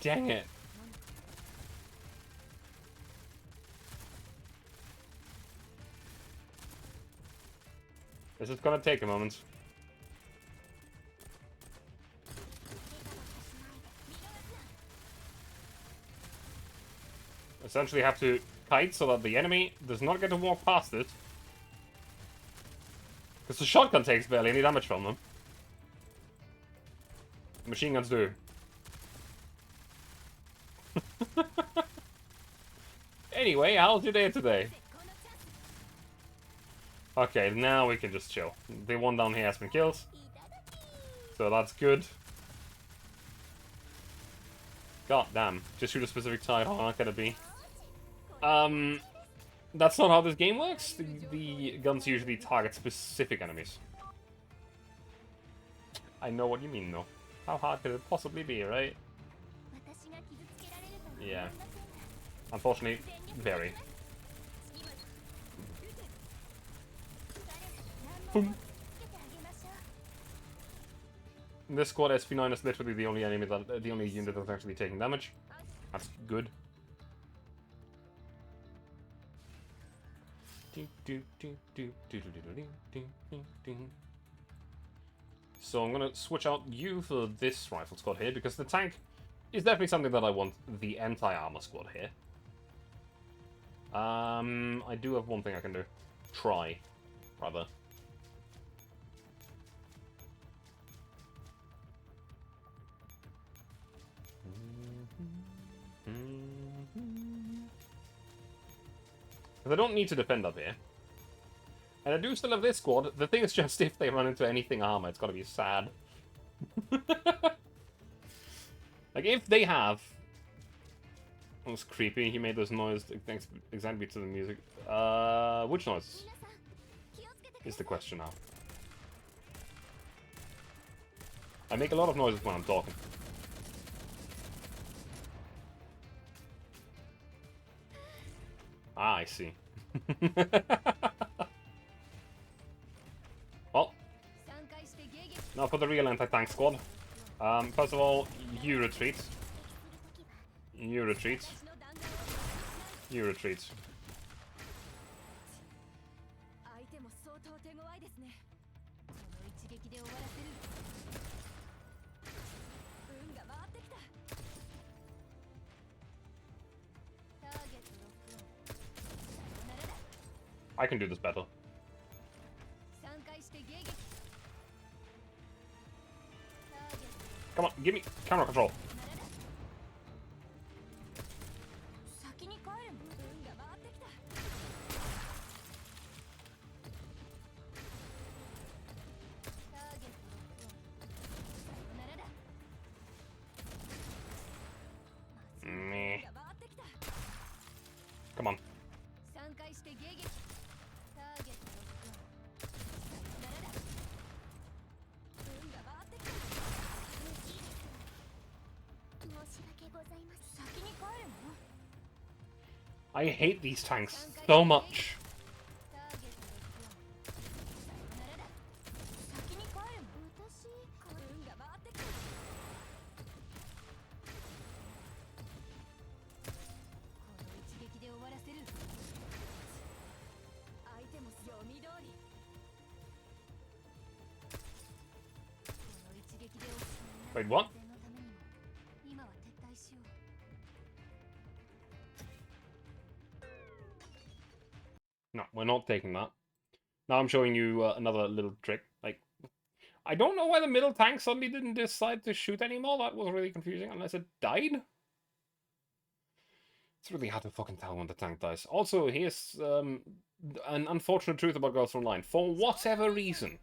dang it. This is gonna take a moment. Essentially have to kite so that the enemy does not get to walk past it. Because the shotgun takes barely any damage from them. The machine guns do. Anyway, how's your day today? Okay, now we can just chill. The one down here has been killed. So that's good. God damn. Just shoot a specific side. How hard can it be? That's not how this game works. The guns usually target specific enemies. I know what you mean, though. How hard could it possibly be, right? Yeah. Unfortunately, very. Boom. This squad SP9 is literally the only enemy that the only unit that's actually taking damage. That's good. So I'm gonna switch out you for this rifle squad here because the tank is definitely something that I want. The anti-armor squad here. I do have one thing I can do. Try, rather. Because I don't need to defend up here. And I do still have this squad. The thing is just if they run into anything armor, it's gotta be sad. Like, if they have... That was creepy. He made this noise thanks exactly to the music. Which noise? Is the question now. I make a lot of noises when I'm talking. Ah, I see. Well, now for the real anti-tank squad. First of all, you retreat. You retreat. You retreat. I can do this better. Come on, give me camera control. Meh. Come on. I hate these tanks so much. Wait, what? No, we're not taking that. Now I'm showing you another little trick. Like, I don't know why the middle tank suddenly didn't decide to shoot anymore. That was really confusing, unless it died. It's really hard to fucking tell when the tank dies. Also, here's an unfortunate truth about Girls Frontline. For whatever reason,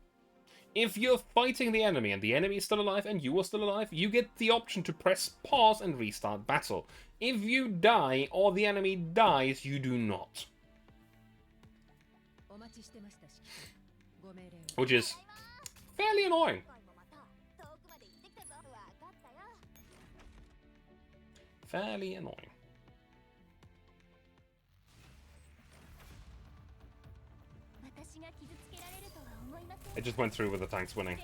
if you're fighting the enemy and the enemy is still alive and you are still alive, you get the option to press pause and restart battle. If you die or the enemy dies, you do not. Which is fairly annoying. Fairly annoying. It just went through with the tanks winning.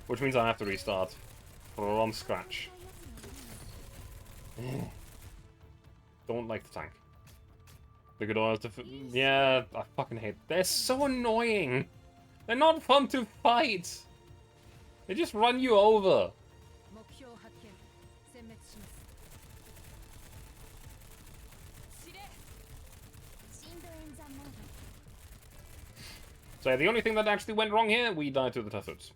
Which means I have to restart. From scratch. Don't like the tank. The good oils to... Yeah, I fucking hate... They're so annoying! They're not fun to fight! They just run you over! So yeah, the only thing that actually went wrong here, we died to the Tuffers.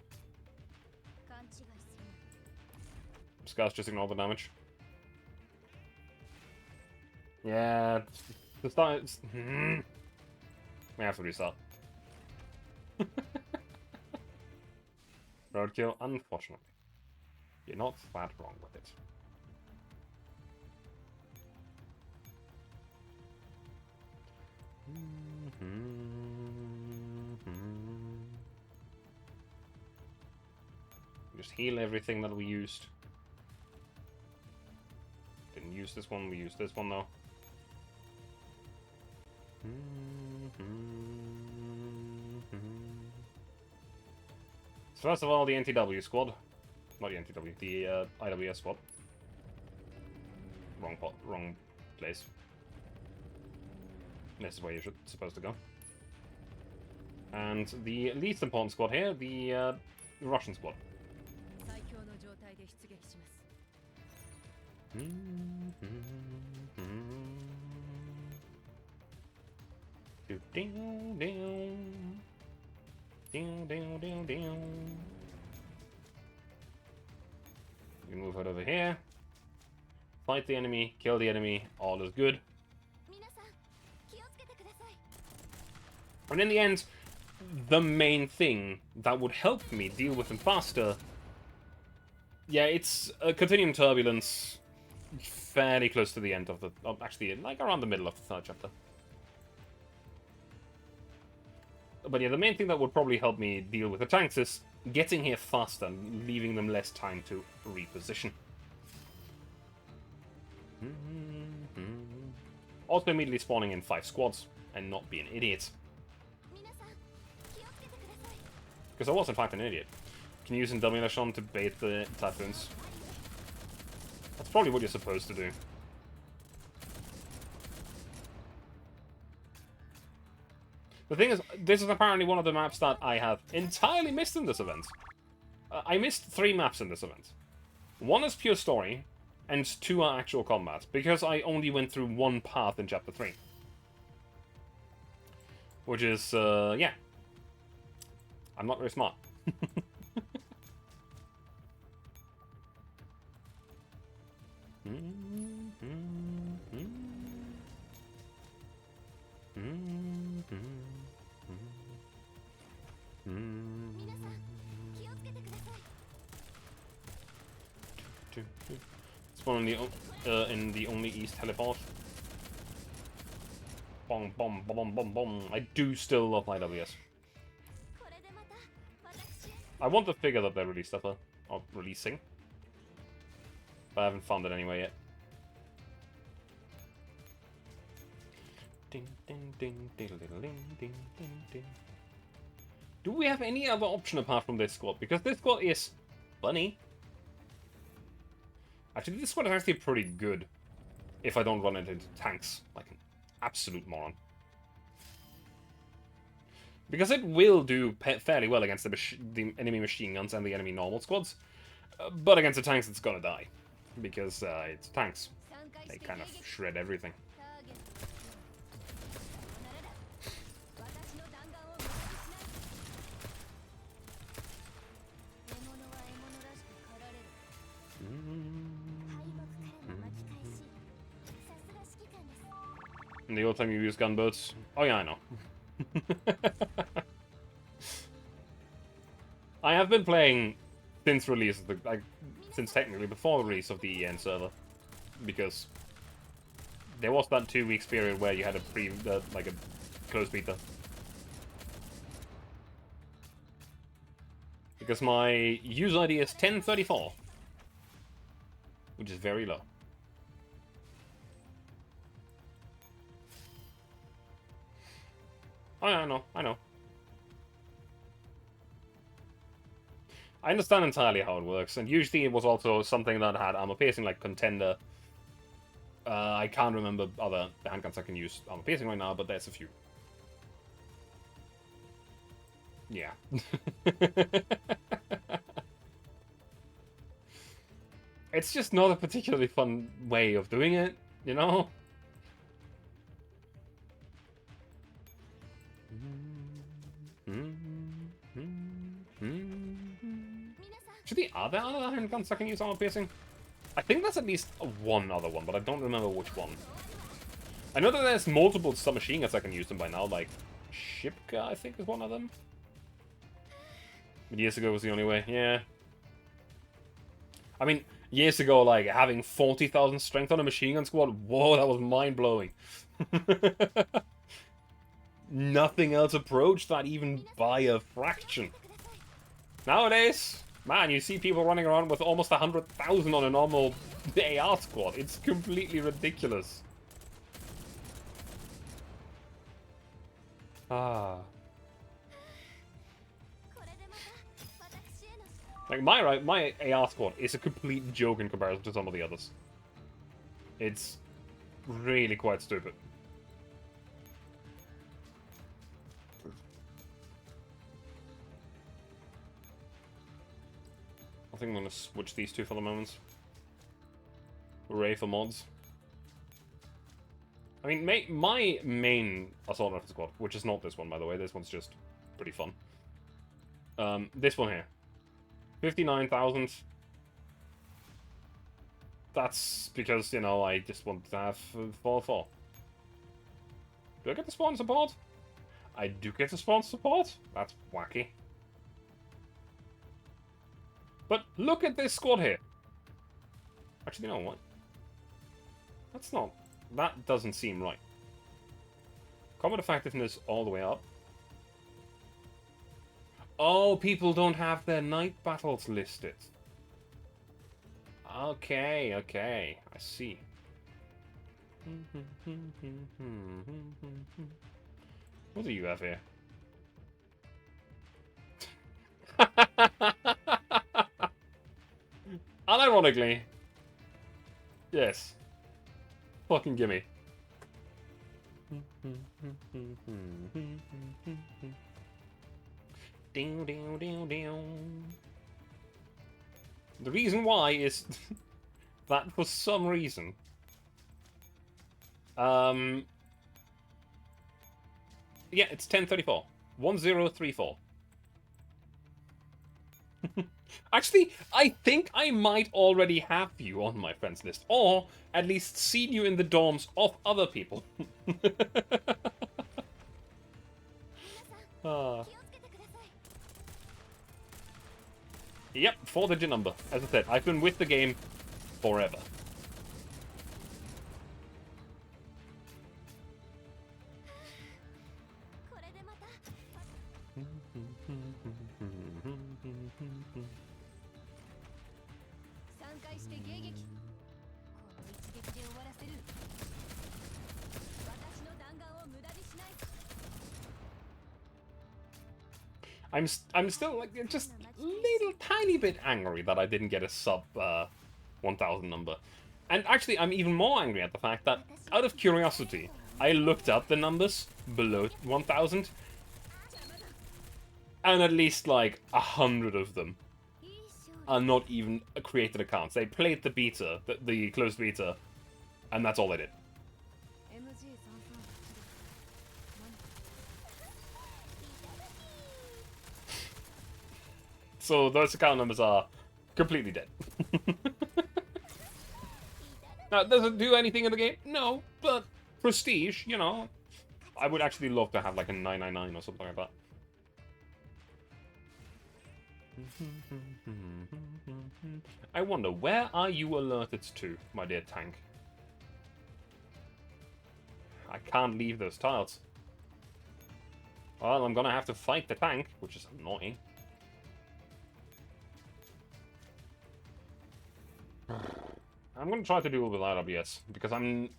Scars just ignore the damage. Yeah, the start. We have to restart. Roadkill, unfortunately. You're not that wrong with it. Just heal everything that we used. Didn't use this one, we used this one though. So first of all, the NTW squad. Not the NTW, the IWS squad. Wrong place. This is where you're supposed to go. And the least important squad here, the Russian squad. You can move out over here. Fight the enemy, kill the enemy, all is good. And in the end, the main thing that would help me deal with them faster, yeah, it's Continuum Turbulence, fairly close to the end of the... actually, like around the middle of the third chapter. But yeah, the main thing that would probably help me deal with the tanks is getting here faster and leaving them less time to reposition. Also immediately spawning in 5 squads and not be an idiot. Because I was in fact an idiot. Can use in Domination to bait the typhoons. That's probably what you're supposed to do. The thing is, this is apparently one of the maps that I have entirely missed in this event. I missed 3 maps in this event. 1 is pure story, and 2 are actual combat, because I only went through 1 path in Chapter 3. Which is, yeah. I'm not very smart. Spawn in the only east teleport. Bong, bong, bong, bong, bong. I do still love my WS. I want the figure that they released that or releasing. But I haven't found it anyway yet. Ding, ding, ding, ding, ding, ding, ding, ding. Do we have any other option apart from this squad? Because this squad is funny. Actually, this squad is actually pretty good if I don't run it into tanks like an absolute moron. Because it will do fairly well against the enemy machine guns and the enemy normal squads. But against the tanks, it's gonna die. Because it's tanks. They kind of shred everything. And the old time you use gunboats. Oh yeah, I know. I have been playing since release of the, since technically before the release of the EN server, because there was that 2 weeks period where you had a like a closed beta. Because my user ID is 1034, which is very low. Oh yeah, I know, I know. I understand entirely how it works, and usually it was also something that had armor piercing, like Contender. I can't remember other handguns I can use armor piercing right now, but there's a few. Yeah. It's just not a particularly fun way of doing it, you know? Actually, are there other handguns that can use armor piercing? I think there's at least one other one, but I don't remember which one. I know that there's multiple submachine guns that can use them by now, like Shipka, I think, is one of them. But years ago was the only way, yeah. I mean, years ago, like, having 40,000 strength on a machine gun squad, whoa, that was mind-blowing. Nothing else approached that even by a fraction. Nowadays, man, you see people running around with almost 100,000 on a normal AR squad. It's completely ridiculous. Ah. Like, my AR squad is a complete joke in comparison to some of the others. It's really quite stupid. I think I'm gonna switch these two for the moment. Hooray for mods. I mean, my main assault rifle squad, which is not this one, by the way, this one's just pretty fun. This one here. 59,000. That's because, you know, I just want to have 4-4. Do I get the spawn support? I do get a spawn support? That's wacky. But look at this squad here. Actually, you know what? That's not... That doesn't seem right. Combat effectiveness all the way up. Oh, people don't have their night battles listed. Okay, okay. I see. What do you have here? Unironically. Yes. Fucking gimme. The reason why is that for some reason. Yeah, it's 1034. 1034. Actually, I think I might already have you on my friends list, or at least seen you in the dorms of other people. Yep, 4-digit number. As I said, I've been with the game forever. I'm still like just little tiny bit angry that I didn't get a sub 1000 number. And actually, I'm even more angry at the fact that, out of curiosity, I looked up the numbers below 1000, and at least like 100 of them are not even created accounts. They played the beta, the closed beta, and that's all they did. So those account numbers are completely dead. Now, does it do anything in the game? No, but prestige, you know. I would actually love to have like a 999 or something like that. I wonder, where are you alerted to, my dear tank? I can't leave those tiles. Well, I'm gonna have to fight the tank, which is annoying. I'm gonna try to do it without RBS, because I'm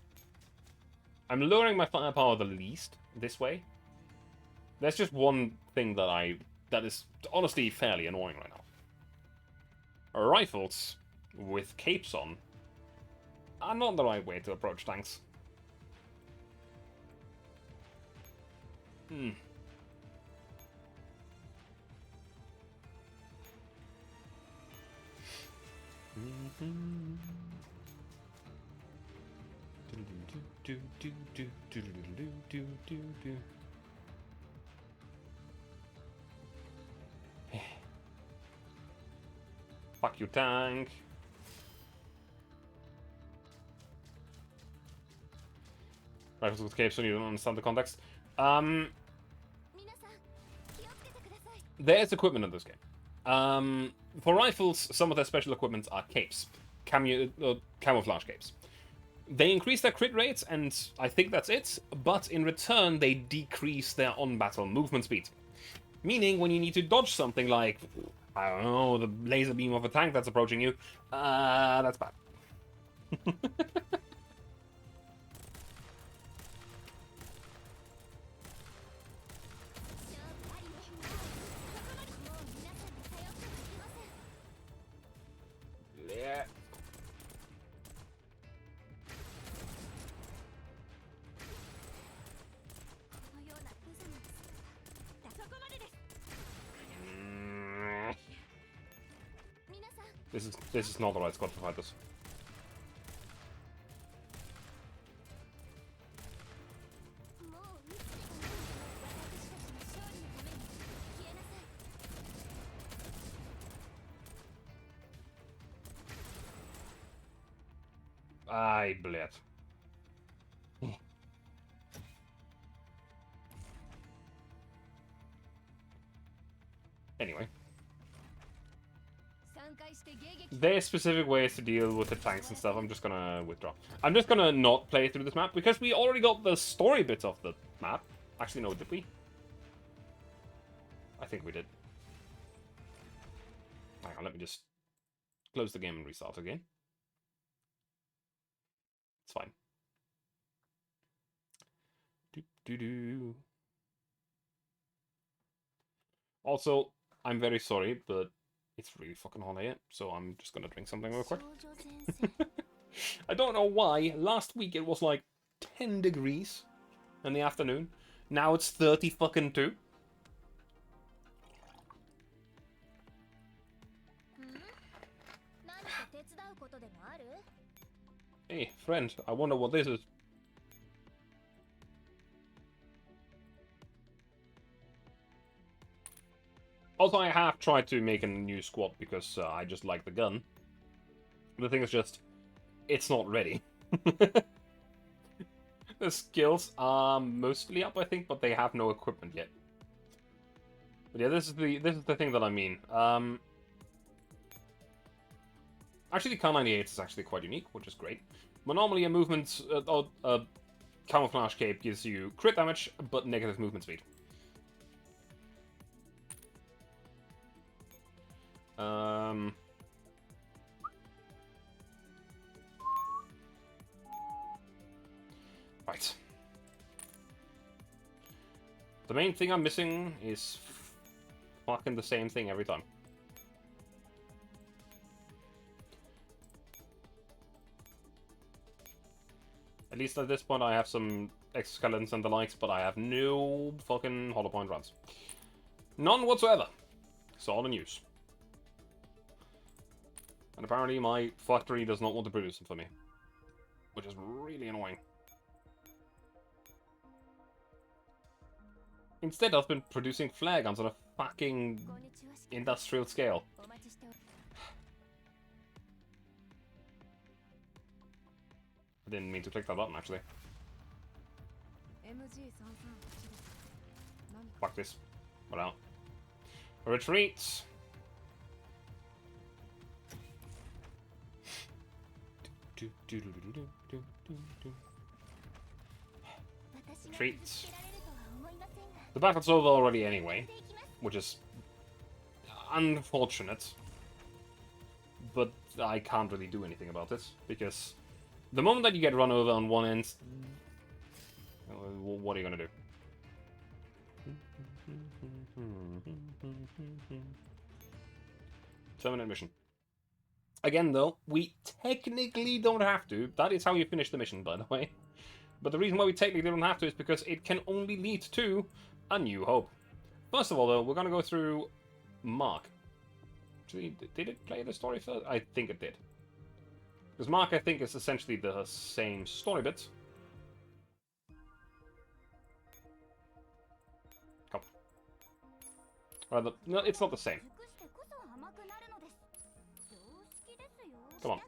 lowering my firepower the least this way. There's just one thing that is honestly fairly annoying right now. Rifles with capes on are not the right way to approach tanks. Fuck you, tank. Rifles with capes, so you don't understand the context. There's equipment in this game. For rifles, some of their special equipment are capes. Camouflage capes. They increase their crit rates, and I think that's it, but in return, they decrease their on-battle movement speed. Meaning, when you need to dodge something like, I don't know, the laser beam of a tank that's approaching you, that's bad. Yeah. This is not the right squad to fight this. Ай, блядь. Anyway. There's specific ways to deal with the tanks and stuff. I'm just gonna withdraw. I'm just gonna not play through this map, because we already got the story bits of the map. Actually, no, did we? I think we did. Hang on, let me just close the game and restart again. It's fine. Do-do-do. Also, I'm very sorry, but it's really fucking hot here, so I'm just gonna drink something real quick. I don't know why. Last week it was like 10 degrees in the afternoon. Now it's 30 fucking 2. Hey, friend, I wonder what this is. Also, I have tried to make a new squad because I just like the gun. The thing is just, it's not ready. The skills are mostly up, I think, but they have no equipment yet. But yeah, this is the thing that I mean. Actually, Car 98 is actually quite unique, which is great. But normally a movement camouflage cape gives you crit damage, but negative movement speed. Right. The main thing I'm missing is fucking the same thing every time. At least at this point I have some exoskeletons and the likes, but I have no fucking hollow point runs. None whatsoever. It's all in use. And apparently my factory does not want to produce them for me. Which is really annoying. Instead, I've been producing flare guns on a fucking industrial scale. I didn't mean to click that button, actually. Fuck this. What out? Retreat! Retreat. The battle's over already anyway, which is unfortunate. But I can't really do anything about it, because the moment that you get run over on one end, what are you gonna do? 7-minute mission. Again, though, we technically don't have to. That is how you finish the mission, by the way. But the reason why we technically don't have to is because it can only lead to A New Hope. First of all, though, we're gonna go through Mark. Actually, did it play the story first? I think it did. Because Mark, I think, is essentially the same story bit. Come. Rather, no, it's not the same. Come on.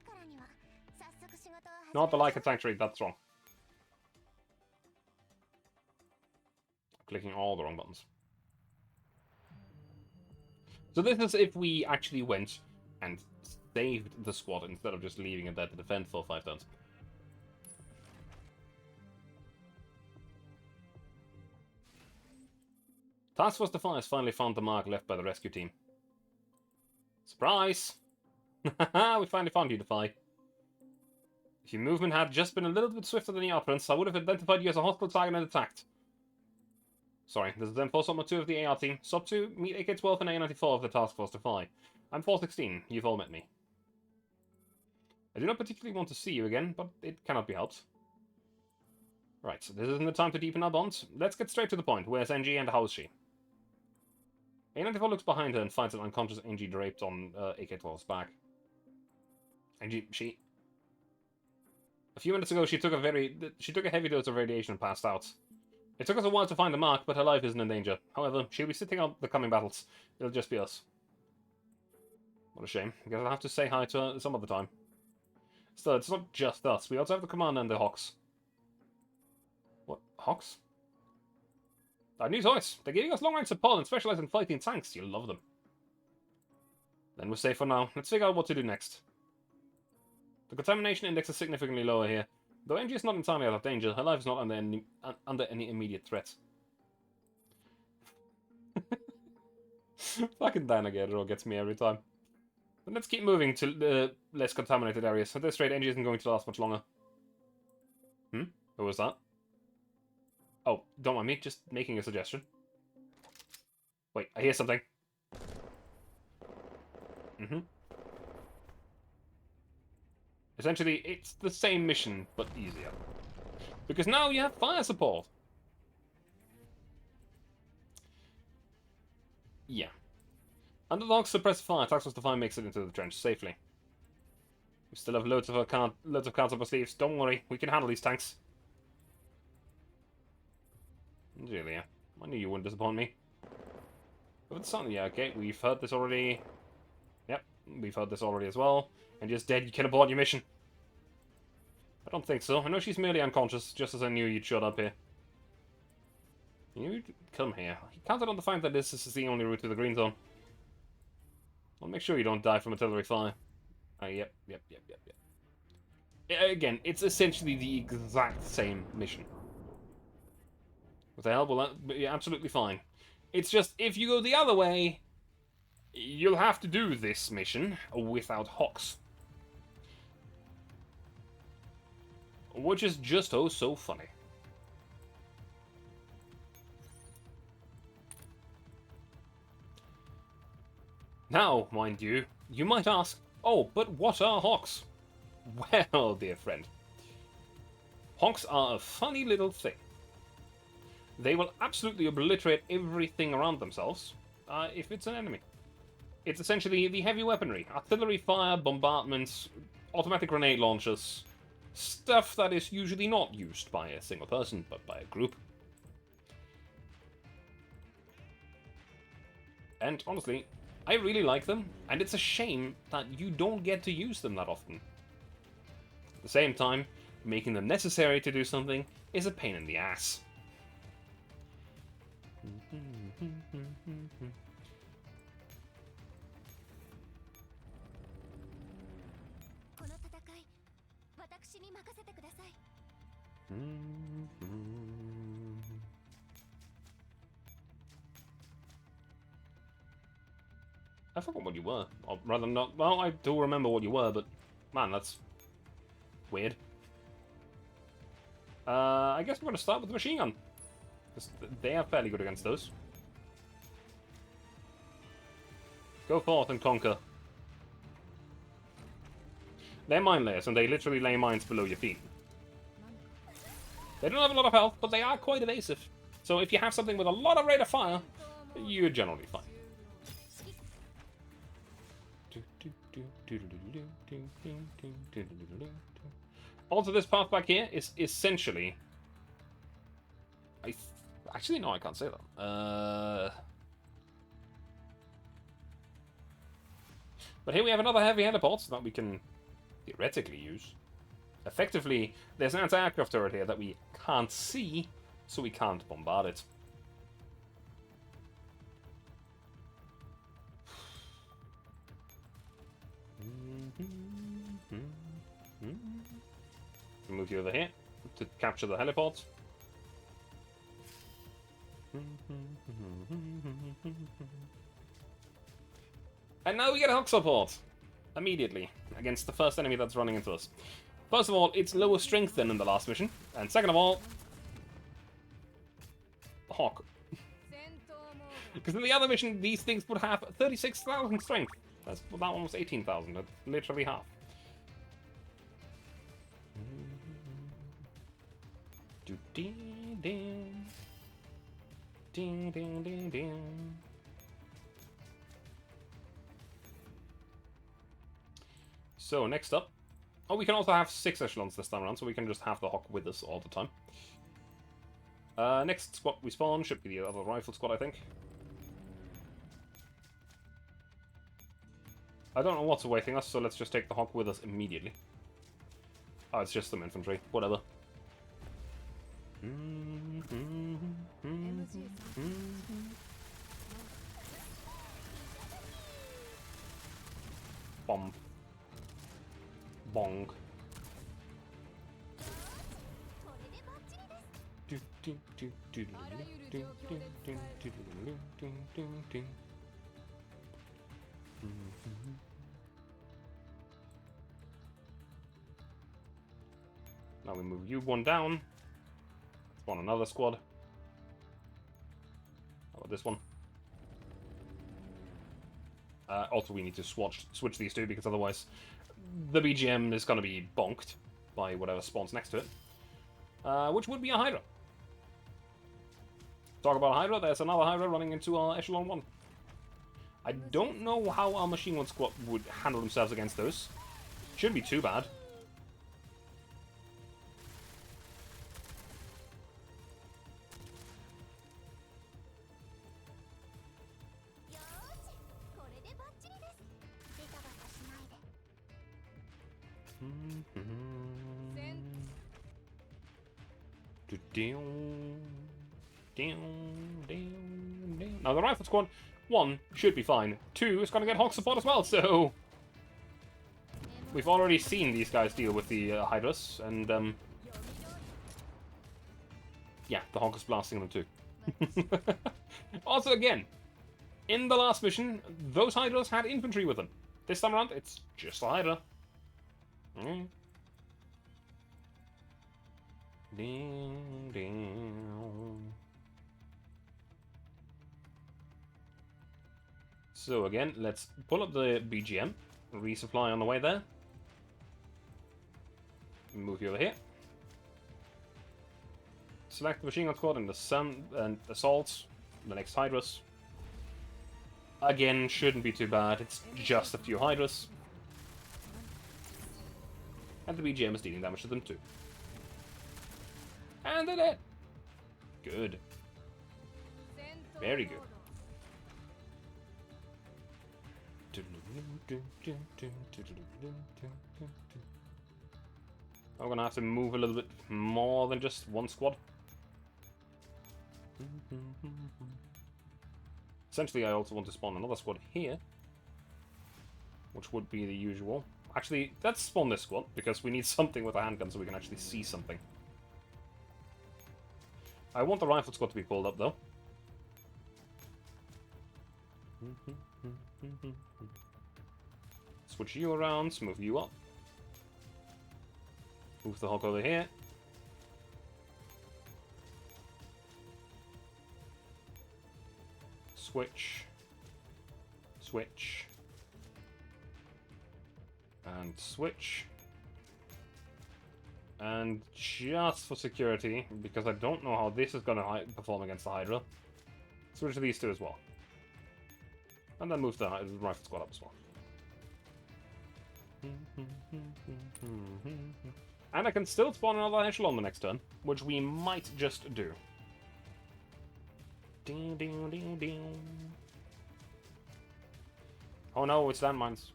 Not the Leica Sanctuary, that's wrong. Clicking all the wrong buttons. So this is if we actually went and saved the squad instead of just leaving it there to defend for 5 turns. Task Force Defiance finally found the mark left by the rescue team. Surprise! We finally found you, Defy. If your movement had just been a little bit swifter than the operants, I would have identified you as a hostile target and attacked. Sorry, this is then 4 Sub 2 of the AR team. Sub 2, meet AK-12 and A-94 of the Task Force Defy. I'm 416, you've all met me. I do not particularly want to see you again, but it cannot be helped. Right, so this isn't the time to deepen our bonds. Let's get straight to the point. Where's NG and how is she? A-94 looks behind her and finds an unconscious NG draped on AK-12's back. NG, she... A few minutes ago, she took a heavy dose of radiation and passed out. It took us a while to find the mark, but her life isn't in danger. However, she'll be sitting out the coming battles. It'll just be us. What a shame. I guess I'll have to say hi to her some other time. Still, it's not just us. We also have the Commander and the Hawks. What? Hawks? Our new toys. They're giving us long-range support and specialize in fighting tanks. You'll love them. Then we're safe for now. Let's figure out what to do next. The contamination index is significantly lower here. Though Angie is not entirely out of danger, her life is not under any immediate threat. Fucking Dynagate gets me every time. But let's keep moving to the less contaminated areas. At this rate, Angie isn't going to last much longer. Who was that? Oh, don't mind me, just making a suggestion. Wait, I hear something. Essentially, it's the same mission, but easier. Because now you have fire support. Yeah. Underdogs suppress fire, attacks us to fire makes it into the trench safely. We still have loads of cards up our sleeves. Don't worry, we can handle these tanks. Really, yeah. I knew you wouldn't disappoint me. But it's something, yeah, okay, we've heard this already. Yep, we've heard this already as well. And just dead, you can abort your mission. I don't think so. I know she's merely unconscious, just as I knew you'd showed up here. You'd come here. He counted on the fact that this is the only route to the green zone. I'll make sure you don't die from artillery fire. Yep. Again, it's essentially the exact same mission. What the hell? Well, that be absolutely fine. It's just, if you go the other way, you'll have to do this mission without Hawks. Which is just oh so funny. Now, mind you, you might ask, oh, but what are Hawks? Well, dear friend, Hawks are a funny little thing. They will absolutely obliterate everything around themselves if it's an enemy. It's essentially the heavy weaponry, artillery fire, bombardments, automatic grenade launchers, stuff that is usually not used by a single person, but by a group. And honestly, I really like them, and it's a shame that you don't get to use them that often. At the same time, making them necessary to do something is a pain in the ass. I forgot what you were. Or rather not. Well, I do remember what you were, but man, that's weird. I guess we're going to start with the machine gun. Because they are fairly good against those. Go forth and conquer. They're mine layers, and they literally lay mines below your feet. They don't have a lot of health, but they are quite evasive. So if you have something with a lot of rate of fire, you're generally fine. Also, this path back here is essentially... Actually, no, I can't say that. But here we have another heavy heliport that we can theoretically use. Effectively, there's an anti-aircraft turret here that we can't see, so we can't bombard it. Move you over here to capture the heliport. And now we get Hawk support immediately against the first enemy that's running into us. First of all, it's lower strength than in the last mission, and second of all, the Hawk. Because in the other mission, these things would have 36,000 strength. That's about almost 18,000, literally half. So, next up. Oh, we can also have 6 echelons this time around, so we can just have the Hawk with us all the time. Next squad we spawn should be the other rifle squad, I think. I don't know what's awaiting us, so let's just take the Hawk with us immediately. Oh, it's just some infantry. Whatever. Bomb. Bong. Now we move you one down. Spawn another squad. How about this one? Also, we need to switch these two, because otherwise the BGM is going to be bonked by whatever spawns next to it. Which would be a Hydra. Talk about Hydra, there's another Hydra running into our Echelon 1. I don't know how our Machine Gun squad would handle themselves against those. Shouldn't be too bad. Now the Rifle Squad, 1, should be fine. 2, is going to get Hawk support as well, so... We've already seen these guys deal with the Hydras, and yeah, the Hawk is blasting them too. Also, again, in the last mission, those Hydras had infantry with them. This time around, it's just a Hydra. Ding, ding. So again, let's pull up the BGM, resupply on the way there. Move you over here. Select the Machine Gun Squad and the Sun and Assaults, the next Hydras. Again, shouldn't be too bad, it's just a few Hydras. And the BGM is dealing damage to them too. And they're dead. Good. Very good. I'm gonna have to move a little bit more than just one squad. Essentially, I also want to spawn another squad here, which would be the usual. Actually, let's spawn this squad, because we need something with a handgun so we can actually see something. I want the Rifle Squad to be pulled up, though. Switch you around, move you up. Move the Hawk over here. Switch. Switch. And switch. And just for security, because I don't know how this is going to perform against the Hydra, switch to these two as well. And then move the Rifle Squad up as well. And I can still spawn another Echelon the next turn, which we might just do. Ding, ding, ding, ding. Oh no, it's landmines.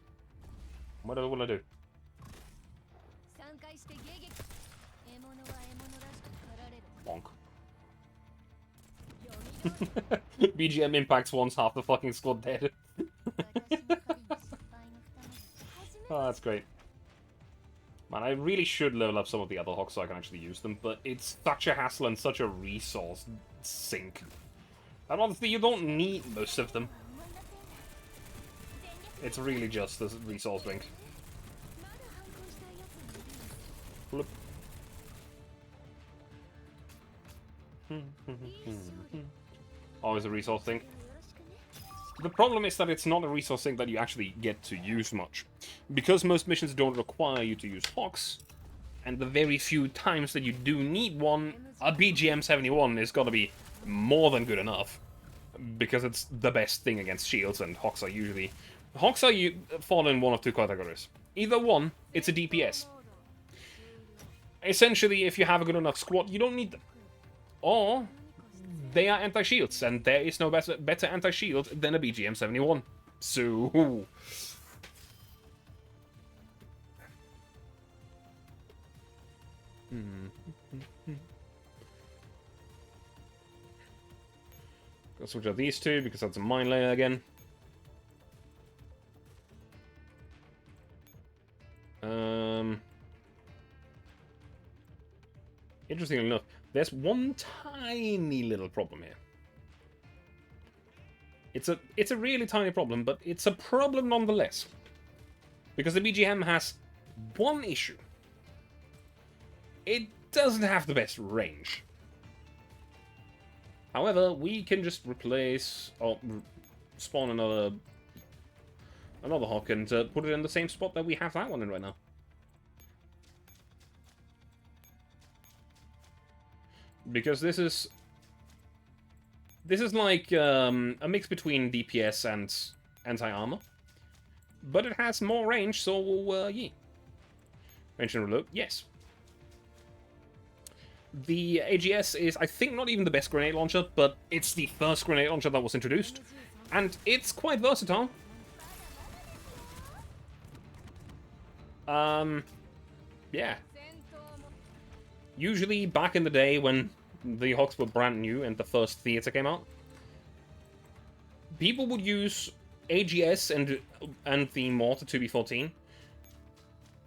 What will I do? Bonk. BGM impacts once, half the fucking squad dead. Oh, that's great. Man, I really should level up some of the other Hawks so I can actually use them, but it's such a hassle and such a resource sink. And honestly, you don't need most of them. It's really just the resource drink. Flip. Always a resource thing. The problem is that it's not a resource thing that you actually get to use much. Because most missions don't require you to use Hawks, and the very few times that you do need one, a BGM-71 is gonna be more than good enough. Because it's the best thing against shields, and Hawks are usually... Hawks are fall in one of two categories. Either one, it's a DPS. Essentially, if you have a good enough squad, you don't need them. Or, they are anti-shields, and there is no better anti-shield than a BGM-71. So... Go switch out these two, because that's a mine layer again. Interestingly enough, there's one tiny little problem here. It's a really tiny problem, but it's a problem nonetheless. Because the BGM has one issue. It doesn't have the best range. However, we can just replace or spawn another hawk and put it in the same spot that we have that one in right now. Because this is like a mix between DPS and anti-armor, but it has more range, so yeah. Range and reload, yes. The AGS is, I think, not even the best grenade launcher, but it's the first grenade launcher that was introduced, and it's quite versatile. Yeah. Usually, back in the day when the Hawks were brand new and the first theater came out, people would use AGS and the Mortar 2B14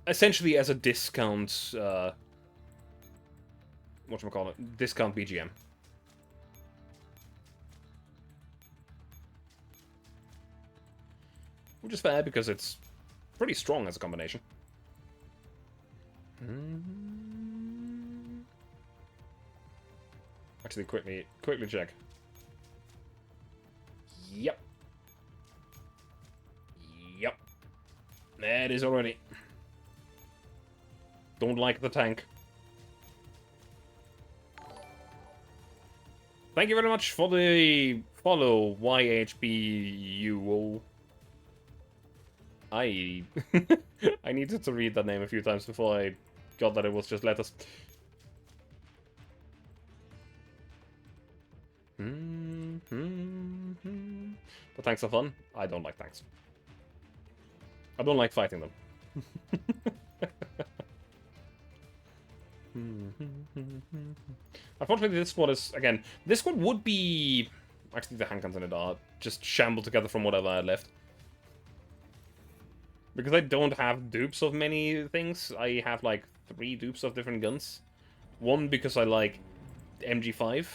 essentially as a discount, whatchamacallit, discount BGM. Which is fair because it's pretty strong as a combination. Actually, quickly check. Yep. There it is already. Don't like the tank. Thank you very much for the follow, YHBUO. I needed to read that name a few times before I got that it was just letters. The tanks are fun. I don't like tanks. I don't like fighting them. Unfortunately, this squad is, again, this squad would be... Actually, the handguns in it are just shambled together from whatever I had left. Because I don't have dupes of many things, I have like 3 dupes of different guns. One because I like MG5.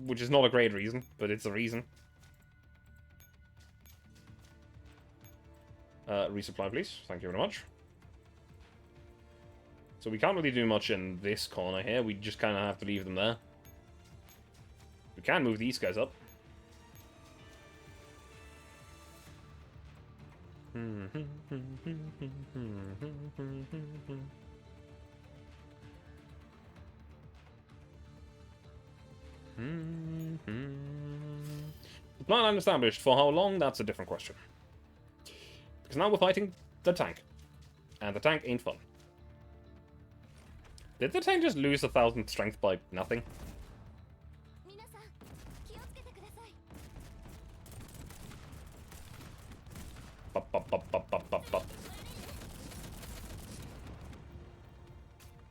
Which is not a great reason, but it's a reason. Resupply, please. Thank you very much. So we can't really do much in this corner here. We just kind of have to leave them there. We can move these guys up. The plan unestablished. For how long? That's a different question. Because now we're fighting the tank. And the tank ain't fun. Did the tank just lose 1,000 strength by nothing?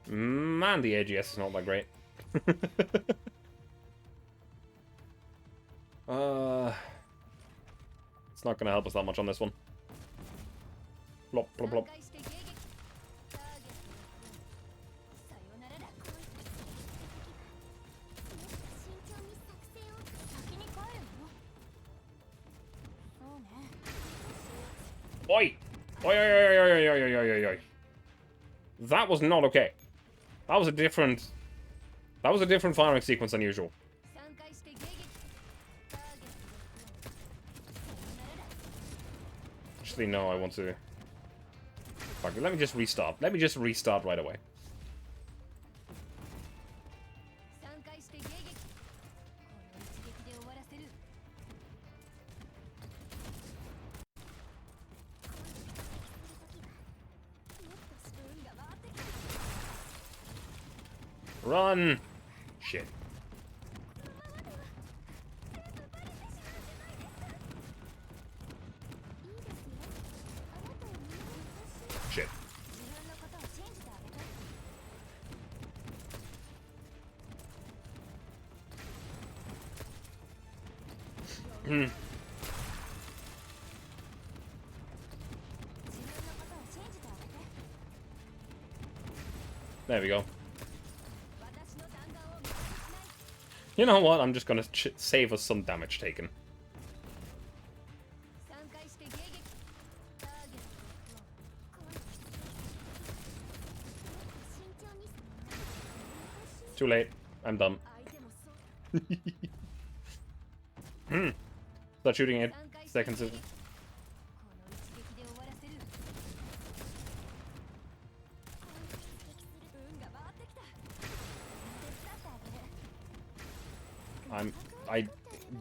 Man, the AGS is not that great. It's not gonna help us that much on this one. Plop, plop, plop. Oi! Oi, oi, oi, oi, oi, oi, oi, oi, oi. That was not okay. That was a different firing sequence than usual. Actually, no, I want to... Fuck, let me just restart. Let me just restart right away. Run! Shit. Shit. There we go. You know what? I'm just gonna save us some damage taken. Too late. I'm done. Start shooting 8 seconds.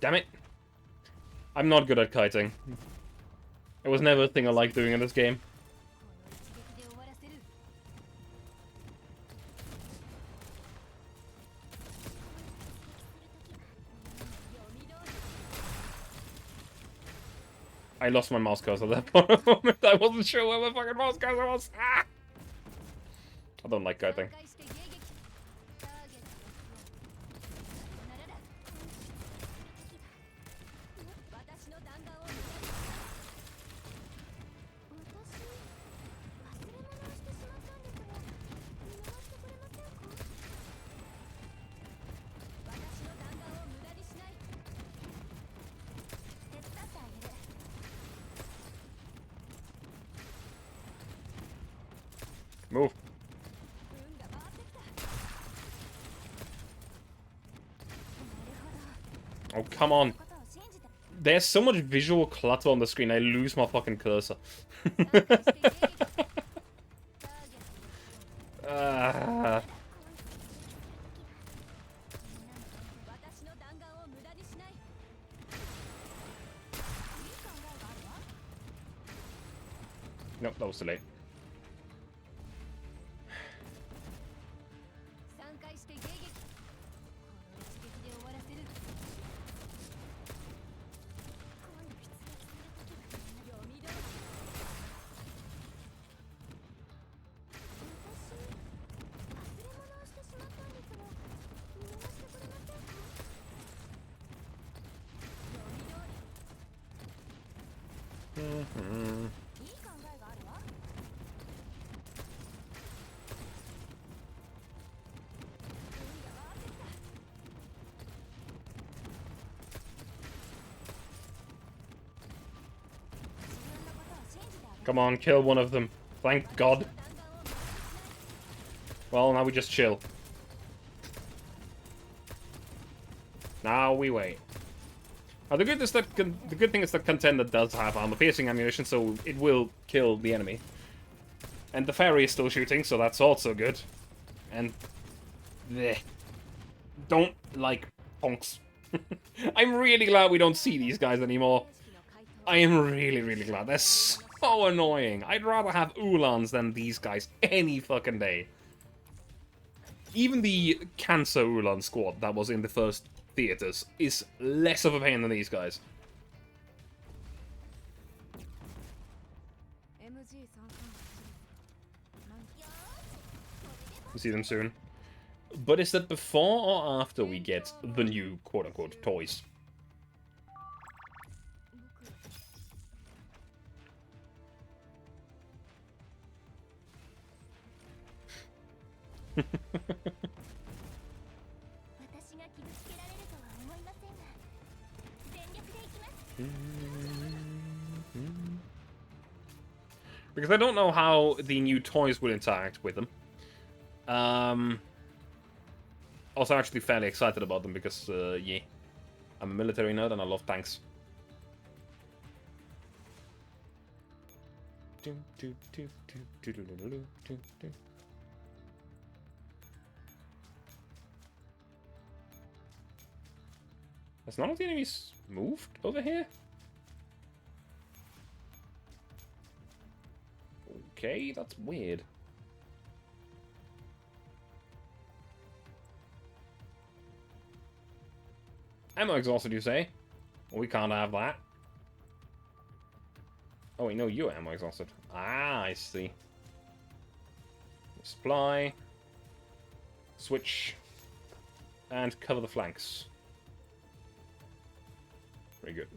Damn it. I'm not good at kiting. It was never a thing I liked doing in this game. I lost my mouse cursor at that moment. I wasn't sure where my fucking mouse cursor was. Ah! I don't like kiting. Move. Oh, come on. There's so much visual clutter on the screen, I lose my fucking cursor. Nope, that was too late. Come on, kill one of them. Thank God. Well, now we just chill. Now we wait. The good thing is that Contender does have armor-piercing ammunition, so it will kill the enemy. And the fairy is still shooting, so that's also good. And bleh. Don't like punks. I'm really glad we don't see these guys anymore. I am really, really glad. They're so annoying. I'd rather have Ulans than these guys any fucking day. Even the Cancer Ulan squad that was in the first theaters is less of a pain than these guys. We'll see them soon. But is that before or after we get the new quote-unquote toys? Because I don't know how the new toys will interact with them. Also, actually fairly excited about them because, yeah, I'm a military nerd and I love tanks. Has none of the enemies moved over here? Okay, that's weird. Ammo exhausted, you say? Well, we can't have that. Oh, wait, no, you're ammo exhausted. Ah, I see. Supply. Switch. And cover the flanks. Very good.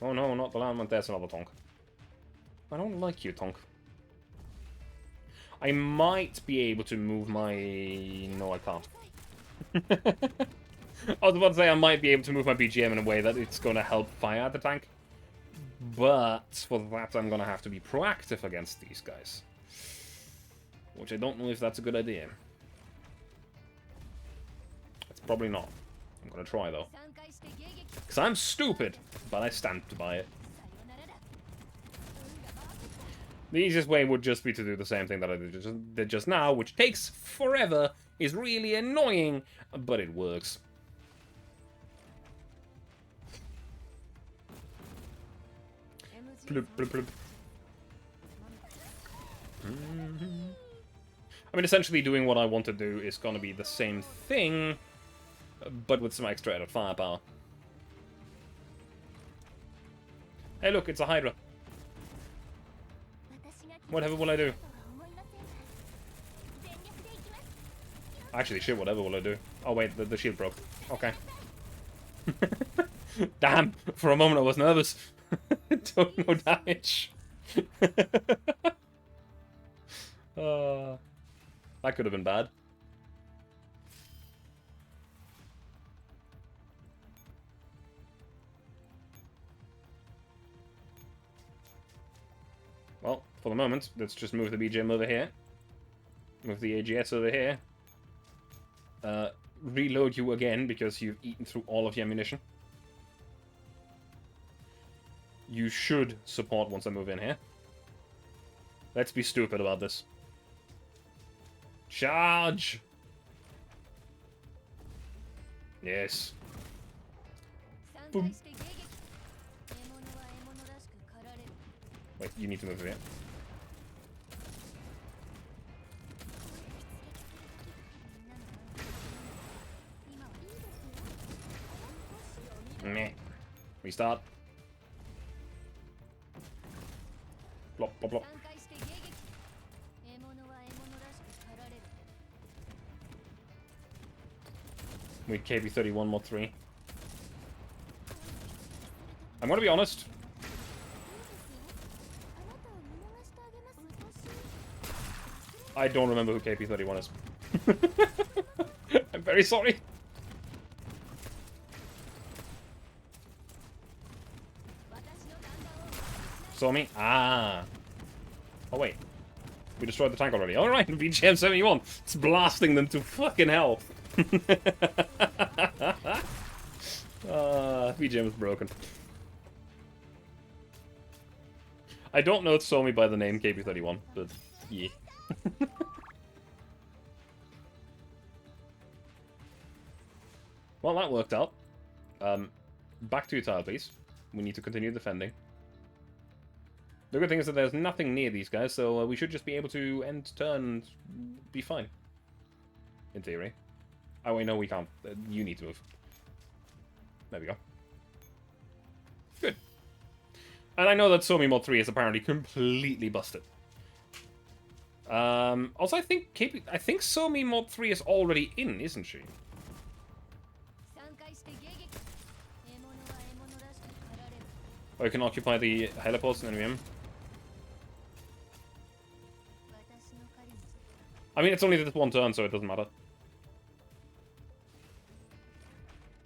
Oh no, not the land. There's another Tonk. I don't like you, Tonk. I might be able to move my... No, I can't. I was about to say I might be able to move my BGM in a way that it's going to help fire the tank. But for that, I'm going to have to be proactive against these guys. Which I don't know if that's a good idea. It's probably not. I'm going to try, though. Because I'm stupid, but I stand by it. The easiest way would just be to do the same thing that I did just now, which takes forever, is really annoying, but it works. Bloop, bloop, bloop. I mean, essentially doing what I want to do is going to be the same thing, but with some extra added firepower. Hey look, it's a Hydra. Whatever will I do? Actually, shit, whatever will I do? Oh wait, the shield broke. Okay. Damn! For a moment I was nervous. Took no damage. That could have been bad. Well, for the moment, let's just move the BGM over here. Move the AGS over here. Reload you again, because you've eaten through all of your ammunition. You should support once I move in here. Let's be stupid about this. Charge! Yes. Boom. Wait, you need to move here. Meh. Restart. Plop, plop, plop. With KB31 mod 3. I'm gonna be honest. I don't remember who KP31 is. I'm very sorry. Saw me? Ah. Oh wait. We destroyed the tank already. Alright, BGM 71. It's blasting them to fucking hell. BGM is broken. I don't know Saw me by the name KP31, but yeah. Well, that worked out. Back to your tile, please. We need to continue defending. The good thing is that there's nothing near these guys, so we should just be able to end turn and be fine. In theory. Oh wait, no, we can't. You need to move. There we go. Good. And I know that Somi Mod 3 is apparently completely busted. Also, I think Somi Mod 3 is already in, isn't she? Oh, you can occupy the heliports and NVM. I mean, it's only this one turn, so it doesn't matter.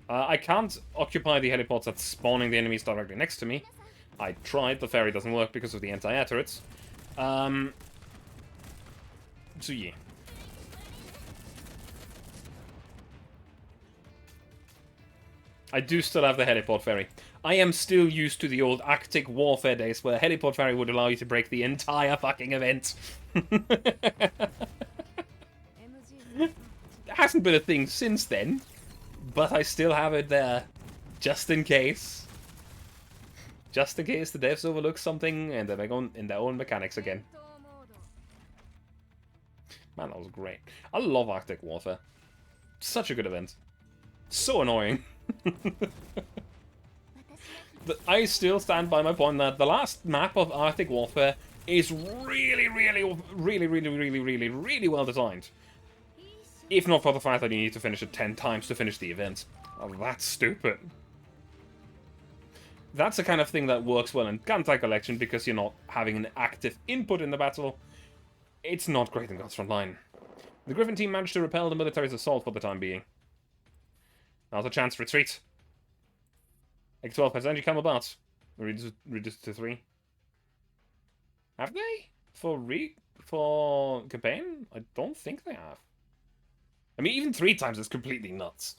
I can't occupy the heliports that's spawning the enemies directly next to me. I tried, the ferry doesn't work because of the anti-air turrets. So yeah. I do still have the heliport ferry. I am still used to the old Arctic warfare days where heliport ferry would allow you to break the entire fucking event. It hasn't been a thing since then, but I still have it there, just in case. Just in case the devs overlook something and they're in their own mechanics again. Man, that was great. I love Arctic Warfare. Such a good event. So annoying. I still stand by my point that the last map of Arctic Warfare is really well designed. If not for the fact that you need to finish it 10 times to finish the event. Oh, that's stupid. That's the kind of thing that works well in Gantai Collection because you're not having an active input in the battle. It's not great in God's Frontline. The Griffin team managed to repel the military's assault for the time being. Now's a chance. Retreat. X12 has energy camel bats. Reduced to 3. Have they? For campaign? I don't think they have. I mean, even 3 times is completely nuts.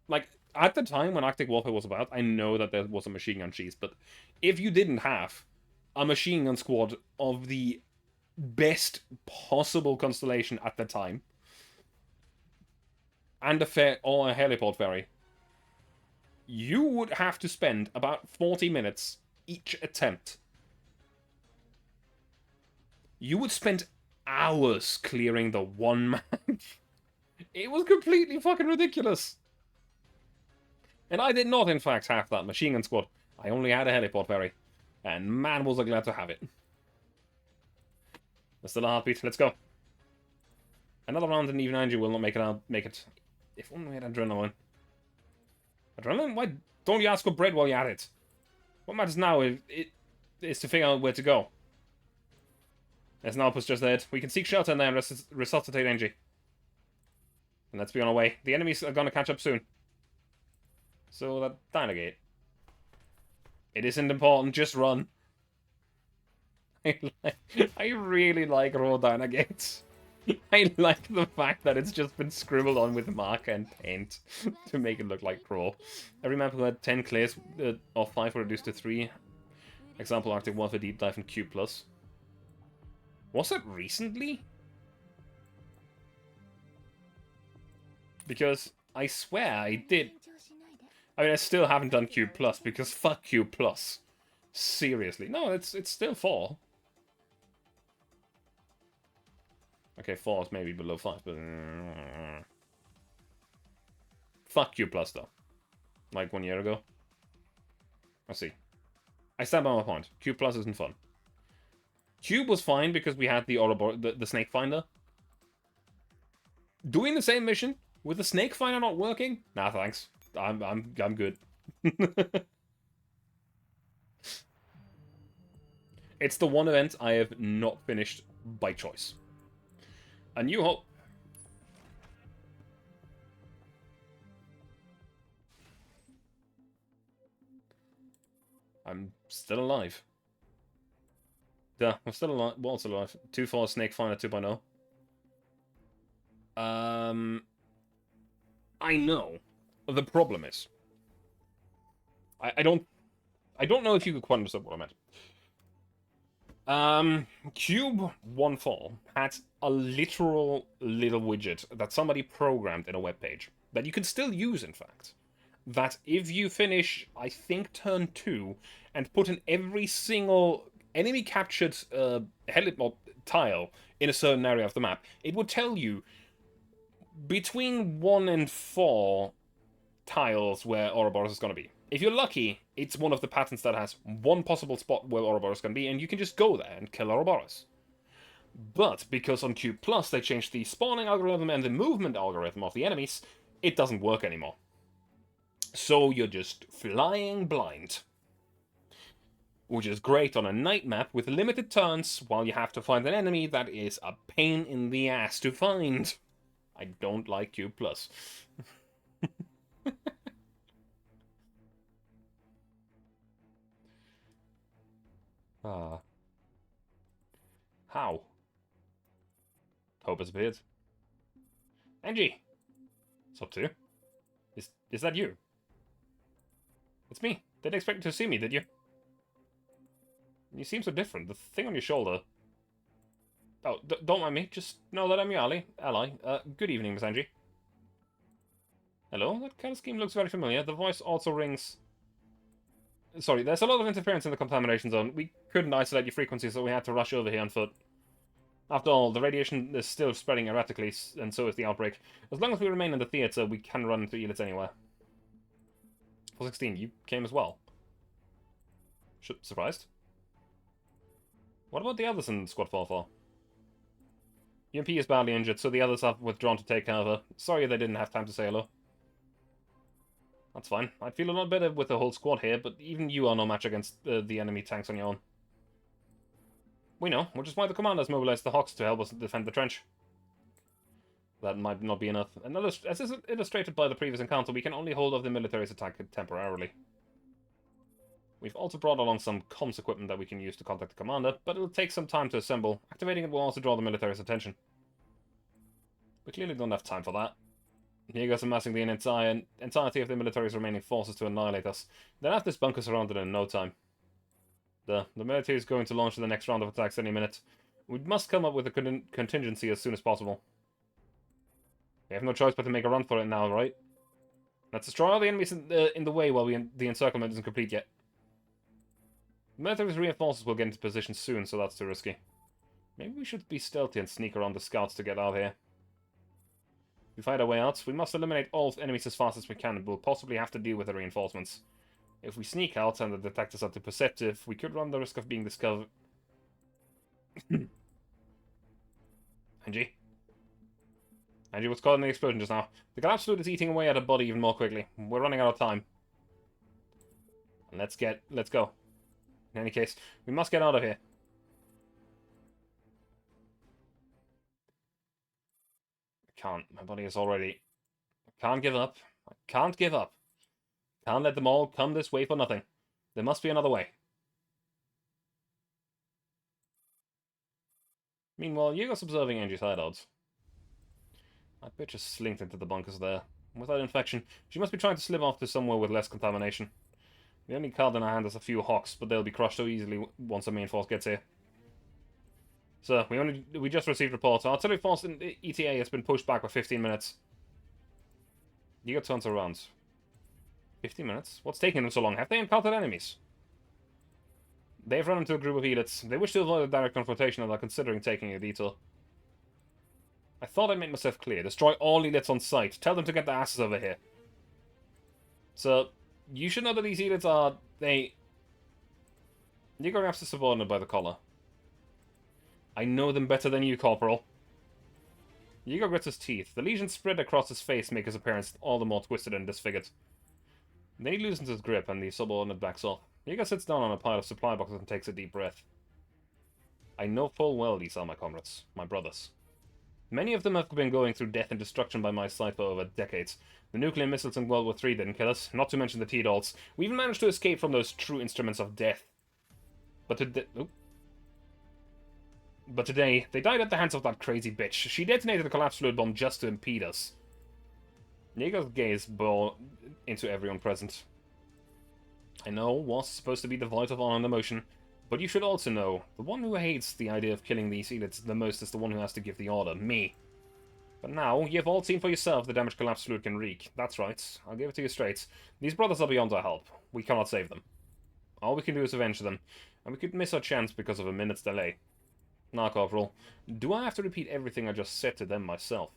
Like, at the time when Arctic Warfare was about, I know that there was a machine gun cheese, but if you didn't have a machine gun squad of the best possible constellation at the time, and a heliport ferry, you would have to spend about 40 minutes each attempt. You would spend hours clearing the one map. It was completely fucking ridiculous. And I did not, in fact, have that machine gun squad. I only had a heliport ferry. And man, was I glad to have it. There's still a heartbeat. Let's go. Another round and even Angie will not make it. If only we had adrenaline. Adrenaline? Why don't you ask for bread while you're at it? What matters now is to figure out where to go. There's an outpost just ahead. We can seek shelter in there and resuscitate Angie. And let's be on our way. The enemies are gonna catch up soon. So that Dynagate. It isn't important, just run. I really like raw Dynagates. I like the fact that it's just been scribbled on with marker and paint to make it look like raw. Every map who had 10 clears of 5 were reduced to 3. Example, Arctic Warfare Deep Dive and Q+. Was that recently? Because I swear I did. I mean, I still haven't done Q+, because fuck Q+. Seriously. No, it's still 4. Okay, 4 is maybe below 5, but... fuck Q+, though. Like 1 year ago. I see. I stand by my point. Q+ isn't fun. Cube was fine because we had the Ouroboros, the Snake Finder. Doing the same mission with the Snake Finder not working? Nah, thanks. I'm good. It's the one event I have not finished by choice. A New Hope. I'm still alive. Yeah, I'm still alive. Well, still alive. 2-4 Snake Finder 2.0. I know. The problem is, I don't know if you could quite understand what I meant. Cube 1.4 had a literal little widget that somebody programmed in a web page that you can still use, in fact. That if you finish, I think, turn 2 and put in every single enemy captured heliport tile in a certain area of the map, it would tell you between 1 and 4 tiles where Ouroboros is going to be. If you're lucky, it's one of the patterns that has one possible spot where Ouroboros can be, and you can just go there and kill Ouroboros. But because on Q+ they changed the spawning algorithm and the movement algorithm of the enemies, it doesn't work anymore. So you're just flying blind. Which is great on a night map with limited turns, while you have to find an enemy that is a pain in the ass to find. I don't like Q+. Ah. How? Hope has appeared. Angie! What's up to? Is that you? It's me. Didn't expect to see me, did you? You seem so different. The thing on your shoulder... Oh, don't mind me. Just know that I'm your ally. Good evening, Miss Angie. Hello? That kind of scheme looks very familiar. The voice also rings... Sorry, there's a lot of interference in the contamination zone. We couldn't isolate your frequency, so we had to rush over here on foot. After all, the radiation is still spreading erratically, and so is the outbreak. As long as we remain in the theater, we can run into units anywhere. 416, you came as well. Surprised? What about the others in Squad 4-4? UMP is badly injured, so the others have withdrawn to take care of her. Sorry they didn't have time to say hello. That's fine. I feel a lot better with the whole squad here, but even you are no match against the enemy tanks on your own. We know, which is why the commanders mobilized the Hawks to help us defend the trench. That might not be enough. As is illustrated by the previous encounter, we can only hold off the military's attack temporarily. We've also brought along some comms equipment that we can use to contact the commander, but it'll take some time to assemble. Activating it will also draw the military's attention. We clearly don't have time for that. Diego's amassing the entirety of the military's remaining forces to annihilate us. They'll have this bunker surrounded in no time. The military is going to launch the next round of attacks any minute. We must come up with a contingency as soon as possible. We have no choice but to make a run for it now, right? Let's destroy all the enemies in the way while the encirclement isn't complete yet. The military's reinforcements will get into position soon, so that's too risky. Maybe we should be stealthy and sneak around the scouts to get out here. If we find our way out, we must eliminate all enemies as fast as we can, and we'll possibly have to deal with the reinforcements. If we sneak out and the detectors are too perceptive, we could run the risk of being discovered. Angie? Angie, what's causing the explosion just now? The collapsed fluid is eating away at her body even more quickly. We're running out of time. Let's go. In any case, we must get out of here. I can't. My body is already... I can't give up. I can't give up. Can't let them all come this way for nothing. There must be another way. Meanwhile, Hugo's observing Angie's hideouts. That bitch has slinked into the bunkers there. Without infection, she must be trying to slip off to somewhere with less contamination. The only card in our hand is a few Hawks, but they'll be crushed so easily once the main force gets here. So, we just received reports. Our artillery force in ETA has been pushed back by 15 minutes. Hugo turns around. 15 minutes? What's taking them so long? Have they encountered enemies? They've run into a group of elites. They wish to avoid a direct confrontation and are considering taking a detour. I thought I made myself clear. Destroy all elites on sight. Tell them to get their asses over here. So, you should know that these elites are... Hugo grabs the subordinate by the collar. I know them better than you, Corporal. Hugo grits his teeth. The lesions spread across his face make his appearance all the more twisted and disfigured. Then he loosens his grip and the subordinate backs off. Hugo sits down on a pile of supply boxes and takes a deep breath. I know full well these are my comrades, my brothers. Many of them have been going through death and destruction by my side for over decades. The nuclear missiles in World War III didn't kill us, not to mention the T-Dolls. We even managed to escape from those true instruments of death. But today, they died at the hands of that crazy bitch. She detonated a collapsed fluid bomb just to impede us. Jaeger's gaze bore into everyone present. I know war's supposed to be devoid of honor and emotion, but you should also know, the one who hates the idea of killing these elites the most is the one who has to give the order, me. But now, you've all seen for yourself the damage collapsed fluid can wreak. That's right, I'll give it to you straight. These brothers are beyond our help. We cannot save them. All we can do is avenge them, and we could miss our chance because of a minute's delay. Now, Corporal, do I have to repeat everything I just said to them myself?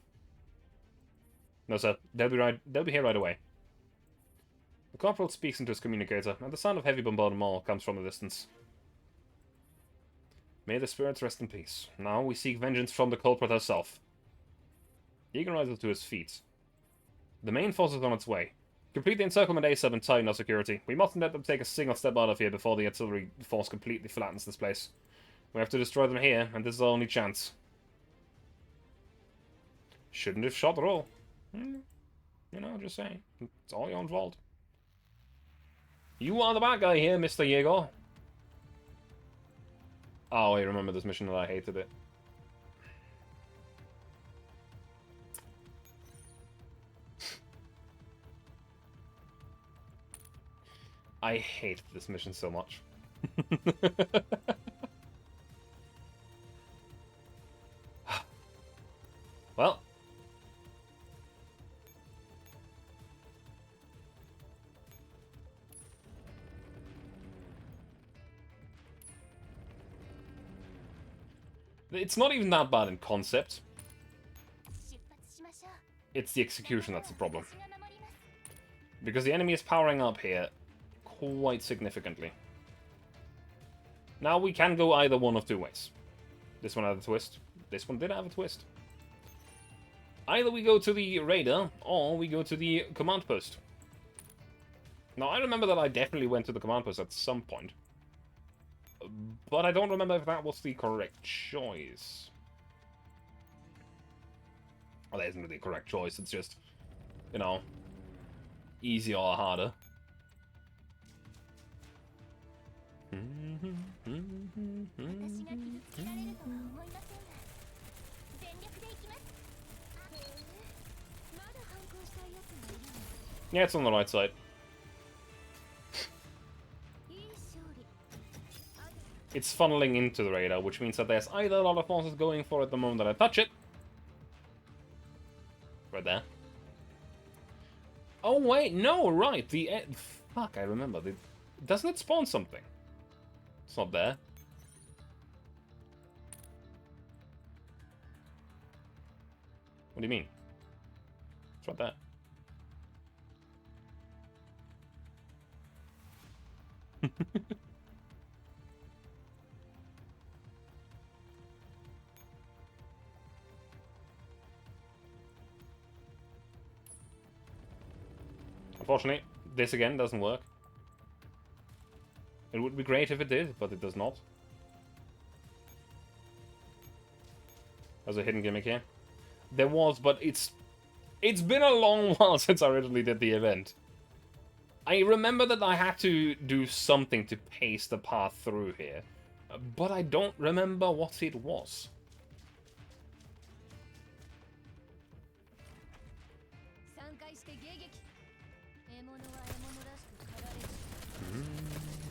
No, sir. They'll be here right away. The Corporal speaks into his communicator, and the sound of heavy bombardment comes from a distance. May the spirits rest in peace. Now we seek vengeance from the culprit herself. Egan rises to his feet. The main force is on its way. Complete the encirclement ASAP and tighten our security. We mustn't let them take a single step out of here before the artillery force completely flattens this place. We have to destroy them here, and this is our only chance. Shouldn't have shot at all. You know, just saying. It's all your own fault. You are the bad guy here, Mr. Jaeger. Oh, I remember this mission that I hated it. I hate this mission so much. Well. It's not even that bad in concept. It's the execution that's the problem. Because the enemy is powering up here quite significantly. Now we can go either one of two ways. This one had a twist. This one did have a twist. Either we go to the radar, or we go to the command post. Now, I remember that I definitely went to the command post at some point. But I don't remember if that was the correct choice. Well, that isn't really the correct choice, it's just, you know, easier or harder. Yeah, it's on the right side. It's funneling into the radar, which means that there's either a lot of forces going for it the moment that I touch it. Right there. Oh, wait, no, right. Fuck, I remember. Doesn't it spawn something? It's not there. What do you mean? It's right there. Unfortunately, this again doesn't work. It would be great if it did, but it does not. There's a hidden gimmick here. There was, but it's been a long while since I originally did the event. I remember that I had to do something to pace the path through here, but I don't remember what it was.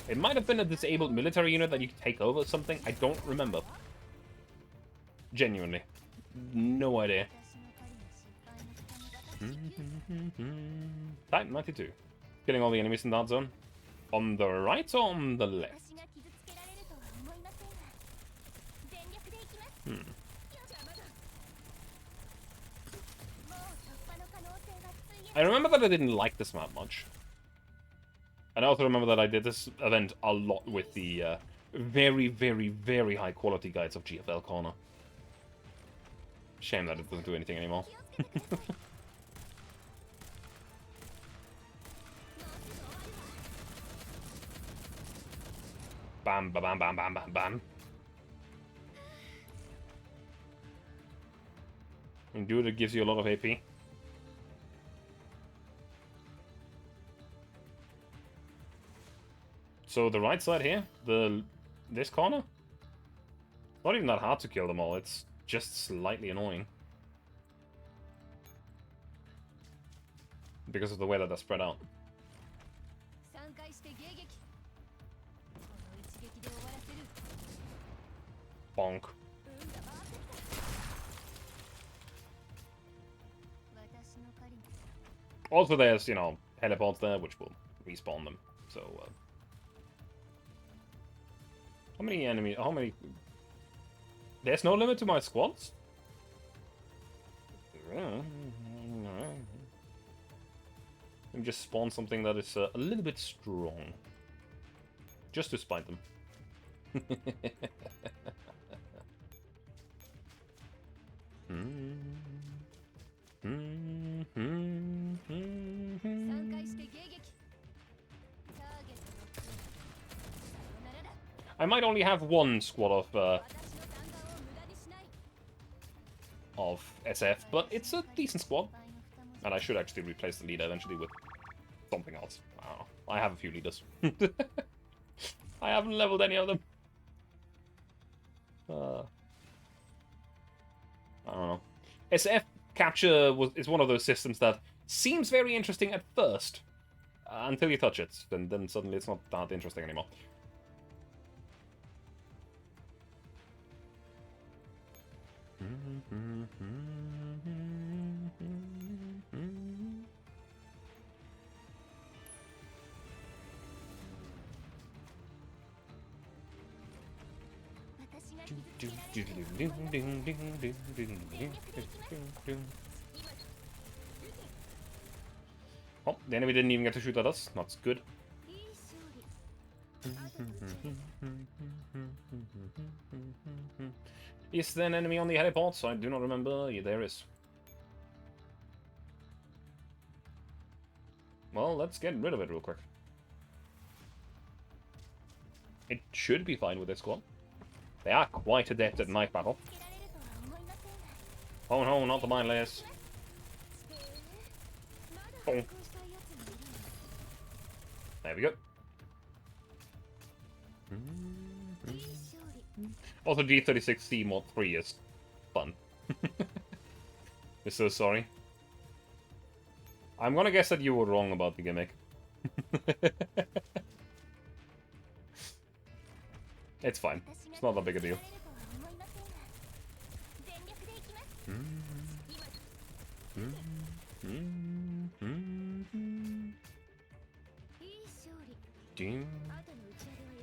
It might have been a disabled military unit that you could take over or something. I don't remember. Genuinely. No idea. Type 92. Killing all the enemies in that zone. On the right or on the left? I remember that I didn't like this map much. And I also remember that I did this event a lot with the very, very, very high quality guides of GFL Corner. Shame that it doesn't do anything anymore. Bam, ba bam, bam, bam, bam, bam. And dude, it gives you a lot of AP. So the right side here, this corner, not even that hard to kill them all. It's just slightly annoying because of the way that they're spread out. Bonk. Also, there's, you know, helipods there, which will respawn them. So, how many enemies? How many? There's no limit to my squads? Let me just spawn something that is a little bit strong. Just to spite them. I might only have one squad of SF, but it's a decent squad. And I should actually replace the leader eventually with something else. I don't know. I have a few leaders. I haven't leveled any of them. I don't know. SF capture is one of those systems that seems very interesting at first, until you touch it, then suddenly it's not that interesting anymore. Oh, the enemy didn't even get to shoot at us. That's good. Is there an enemy on the helipods? I do not remember. Yeah, there is. Well, let's get rid of it real quick. It should be fine with this squad. They are quite adept at knife battle. Oh no, not the mine layers. Oh. There we go. Also, G36C mod 3 is fun. We're so sorry. I'm gonna guess that you were wrong about the gimmick. It's fine. It's not that big a deal.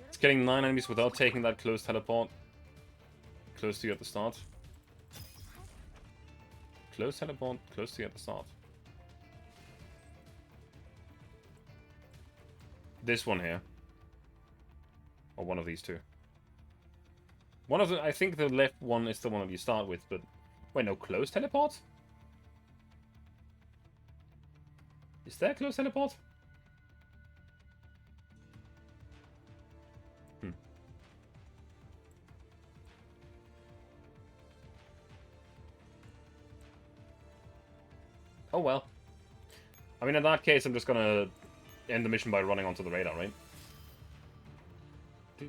It's killing 9 enemies without taking that close teleport. Close to you at the start. Close teleport, close to you at the start. This one here. Or one of these two. One of the, I think the left one is the one that you start with, but... Wait, no, close teleport? Is there close teleport? Oh well. I mean, in that case, I'm just gonna end the mission by running onto the radar, right? The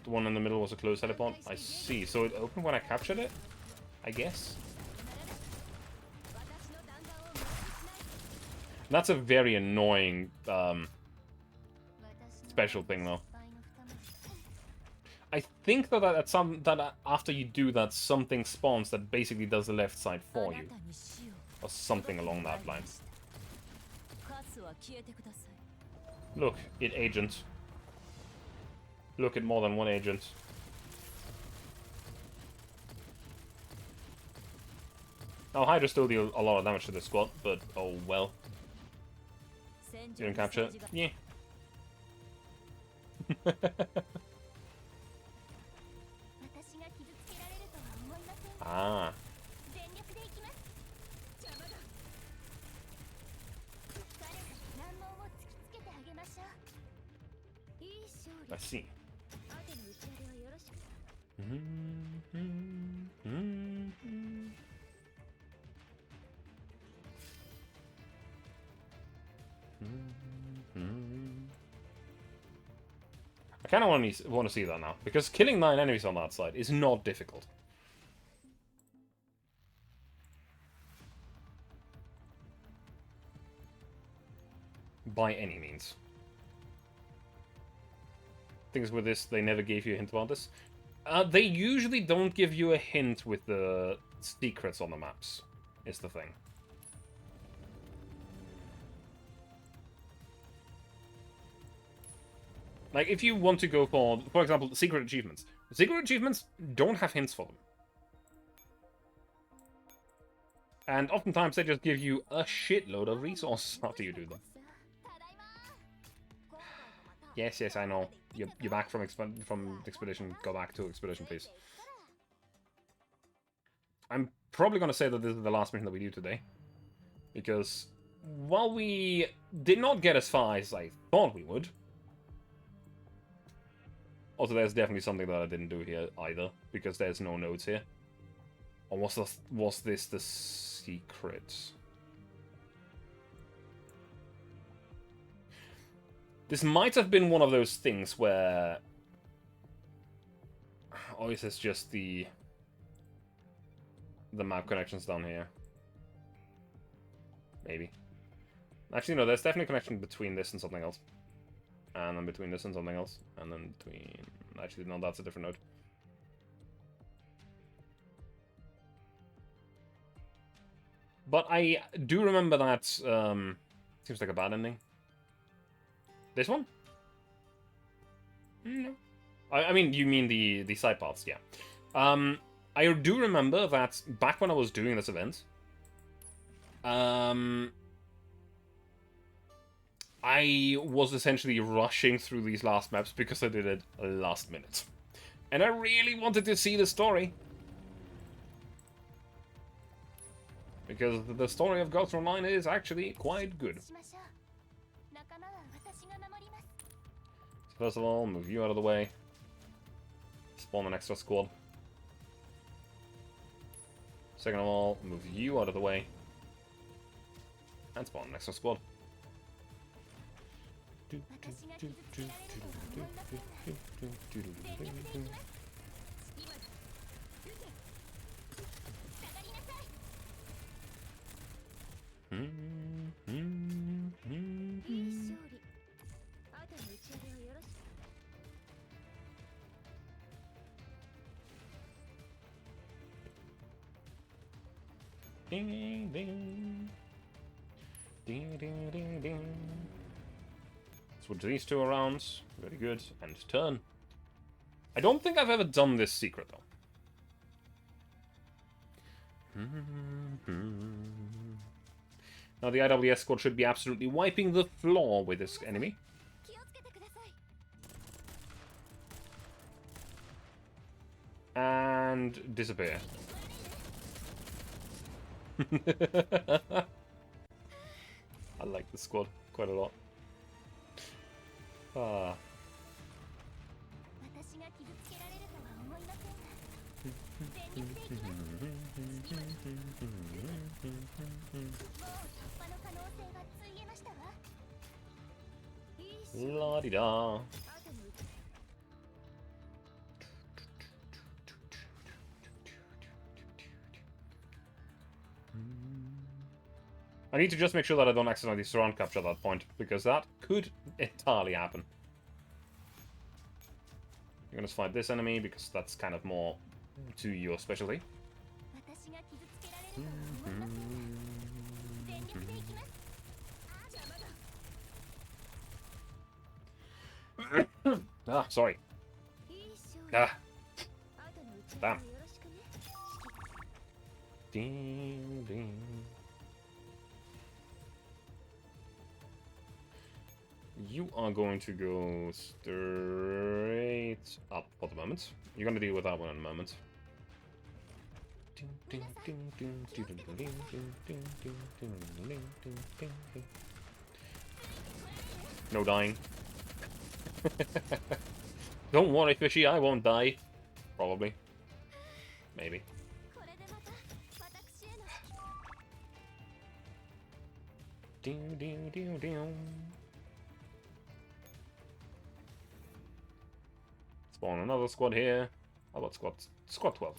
one in the middle was a closed teleport. I see. So it opened when I captured it? I guess. That's a very annoying special thing, though. I think though that after you do that, something spawns that basically does the left side for you, or something along that line. Look, it agent. Look at more than one agent. Now Hydra still deal a lot of damage to this squad, but oh well. You didn't capture it? Yeah. Ah. I see. I kind of want to see that now, because killing 9 enemies on that side is not difficult. By any means. Things with this, they never gave you a hint about this. They usually don't give you a hint with the secrets on the maps, is the thing. Like, if you want to go for example, secret achievements. Secret achievements don't have hints for them. And oftentimes they just give you a shitload of resources after you do them. Yes, yes, I know. You're back from Expedition. Go back to Expedition, please. I'm probably going to say that this is the last mission that we do today. Because while we did not get as far as I thought we would... Also, there's definitely something that I didn't do here either, because there's no notes here. Or was this the secret? This might have been one of those things where... Or is this just the map connections down here? Maybe. Actually, no, there's definitely a connection between this and something else. And then between this and something else. And then between... Actually, no, that's a different node. But I do remember that... seems like a bad ending. This one? No. I mean, you mean the side paths, yeah. I do remember that back when I was doing this event... I was essentially rushing through these last maps because I did it last minute. And I really wanted to see the story. Because the story of Ghost Frontline is actually quite good. So first of all, move you out of the way. Spawn an extra squad. Second of all, move you out of the way. And spawn an extra squad. Ding ding ding ding ding ding. Switch these two around. Very good. And turn. I don't think I've ever done this secret though. Now the IWS squad should be absolutely wiping the floor with this enemy. And disappear. I like the squad quite a lot. La-di-da. I need to just make sure that I don't accidentally surround capture that point, because that could entirely happen. You're gonna fight this enemy, because that's kind of more to your specialty. Ah, sorry. Ah. Damn. Ding, ding. You are going to go straight up for the moment. You're going to deal with that one in a moment. No dying. Don't worry, fishy, I won't die. Probably. Maybe. Spawn another squad here. How about squad 12?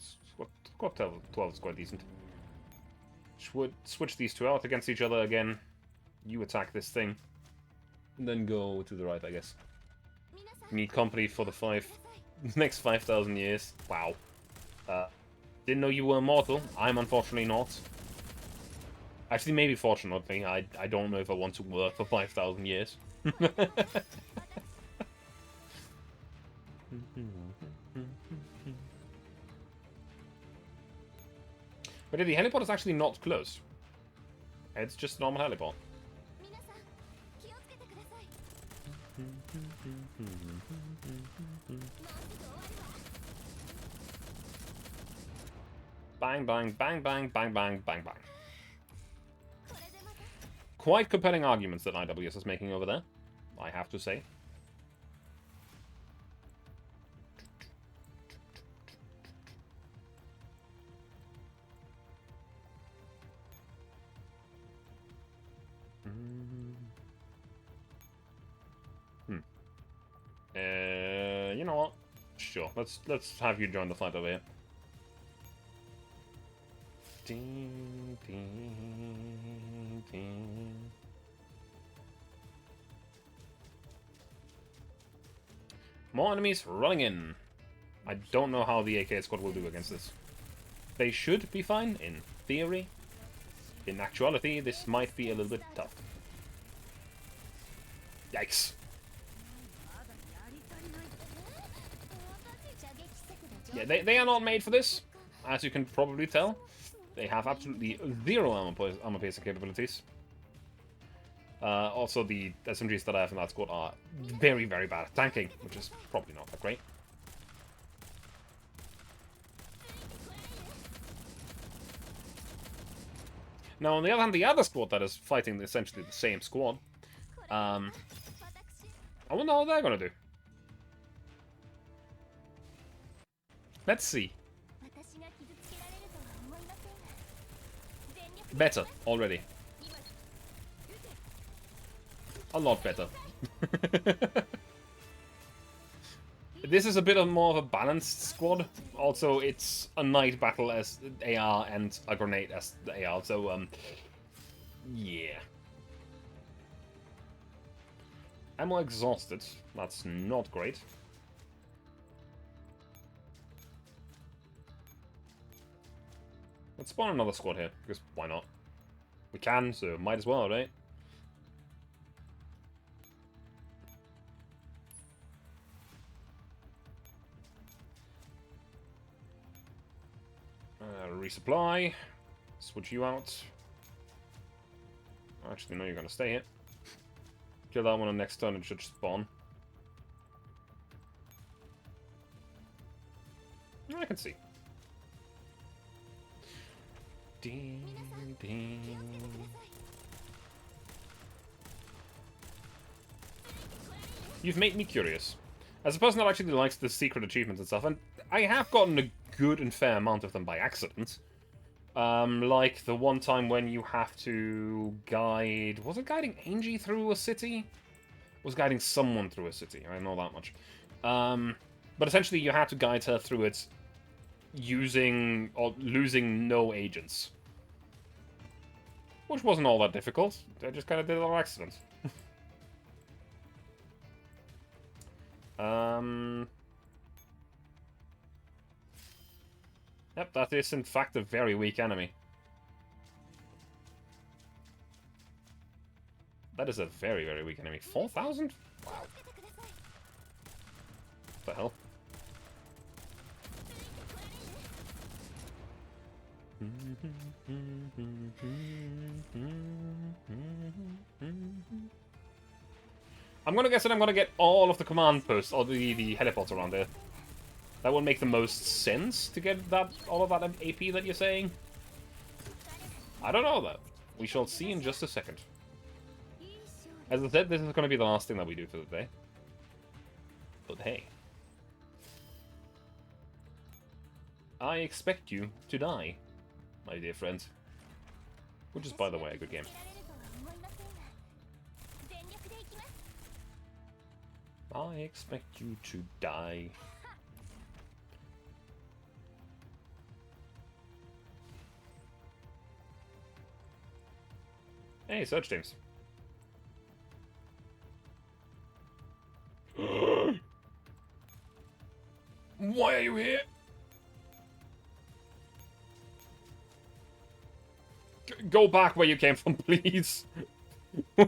Squad 12 is quite decent. Switch these two out against each other again. You attack this thing. And then go to the right, I guess. Need company for the next 5,000 years. Wow. Didn't know you were immortal. I'm unfortunately not. Actually, maybe fortunately. I don't know if I want to work for 5,000 years. But the heliport is actually not close. It's just normal heliport. Bang, bang, bang, bang, bang, bang, bang, bang. Quite compelling arguments that IWS is making over there, I have to say. You know what? Sure. Let's have you join the fight over here. Ding, ding, ding. More enemies running in. I don't know how the AK squad will do against this. They should be fine, in theory. In actuality, this might be a little bit tough. Yikes. Yeah, they are not made for this, as you can probably tell. They have absolutely zero armor piercing capabilities. Also, the SMGs that I have in that squad are very, very bad at tanking, which is probably not that great. Now, on the other hand, the other squad that is fighting essentially the same squad, I wonder how they're gonna do. Let's see. Better, already. A lot better. This is a bit more of a balanced squad. Also, it's a night battle as AR and a grenade as the AR, so, yeah. Ammo exhausted. That's not great. Let's spawn another squad here, because why not? We can, so might as well, right? Resupply. Switch you out. Actually, no, you're gonna stay here. Kill that one on next turn, it should spawn. I can see. Ding, ding. You've made me curious. As a person that actually likes the secret achievements and stuff, and I have gotten a good and fair amount of them by accident. Like the one time when you have to guide... Was it guiding Angie through a city? It was guiding someone through a city, I know that much. But essentially you had to guide her through it using or losing no agents. Which wasn't all that difficult. I just kind of did it on accident. Yep, that is in fact a very weak enemy. That is a very, very weak enemy. 4,000? Wow. What the hell? I'm gonna guess that I'm gonna get all of the command posts, or the heliports around there. That would make the most sense to get that all of that AP that you're saying. I don't know though. We shall see in just a second. As I said, this is gonna be the last thing that we do for the day. But hey. I expect you to die, my dear friends. Which is, by the way, a good game. I expect you to die. Hey, search teams. Why are you here? Go back where you came from, please. I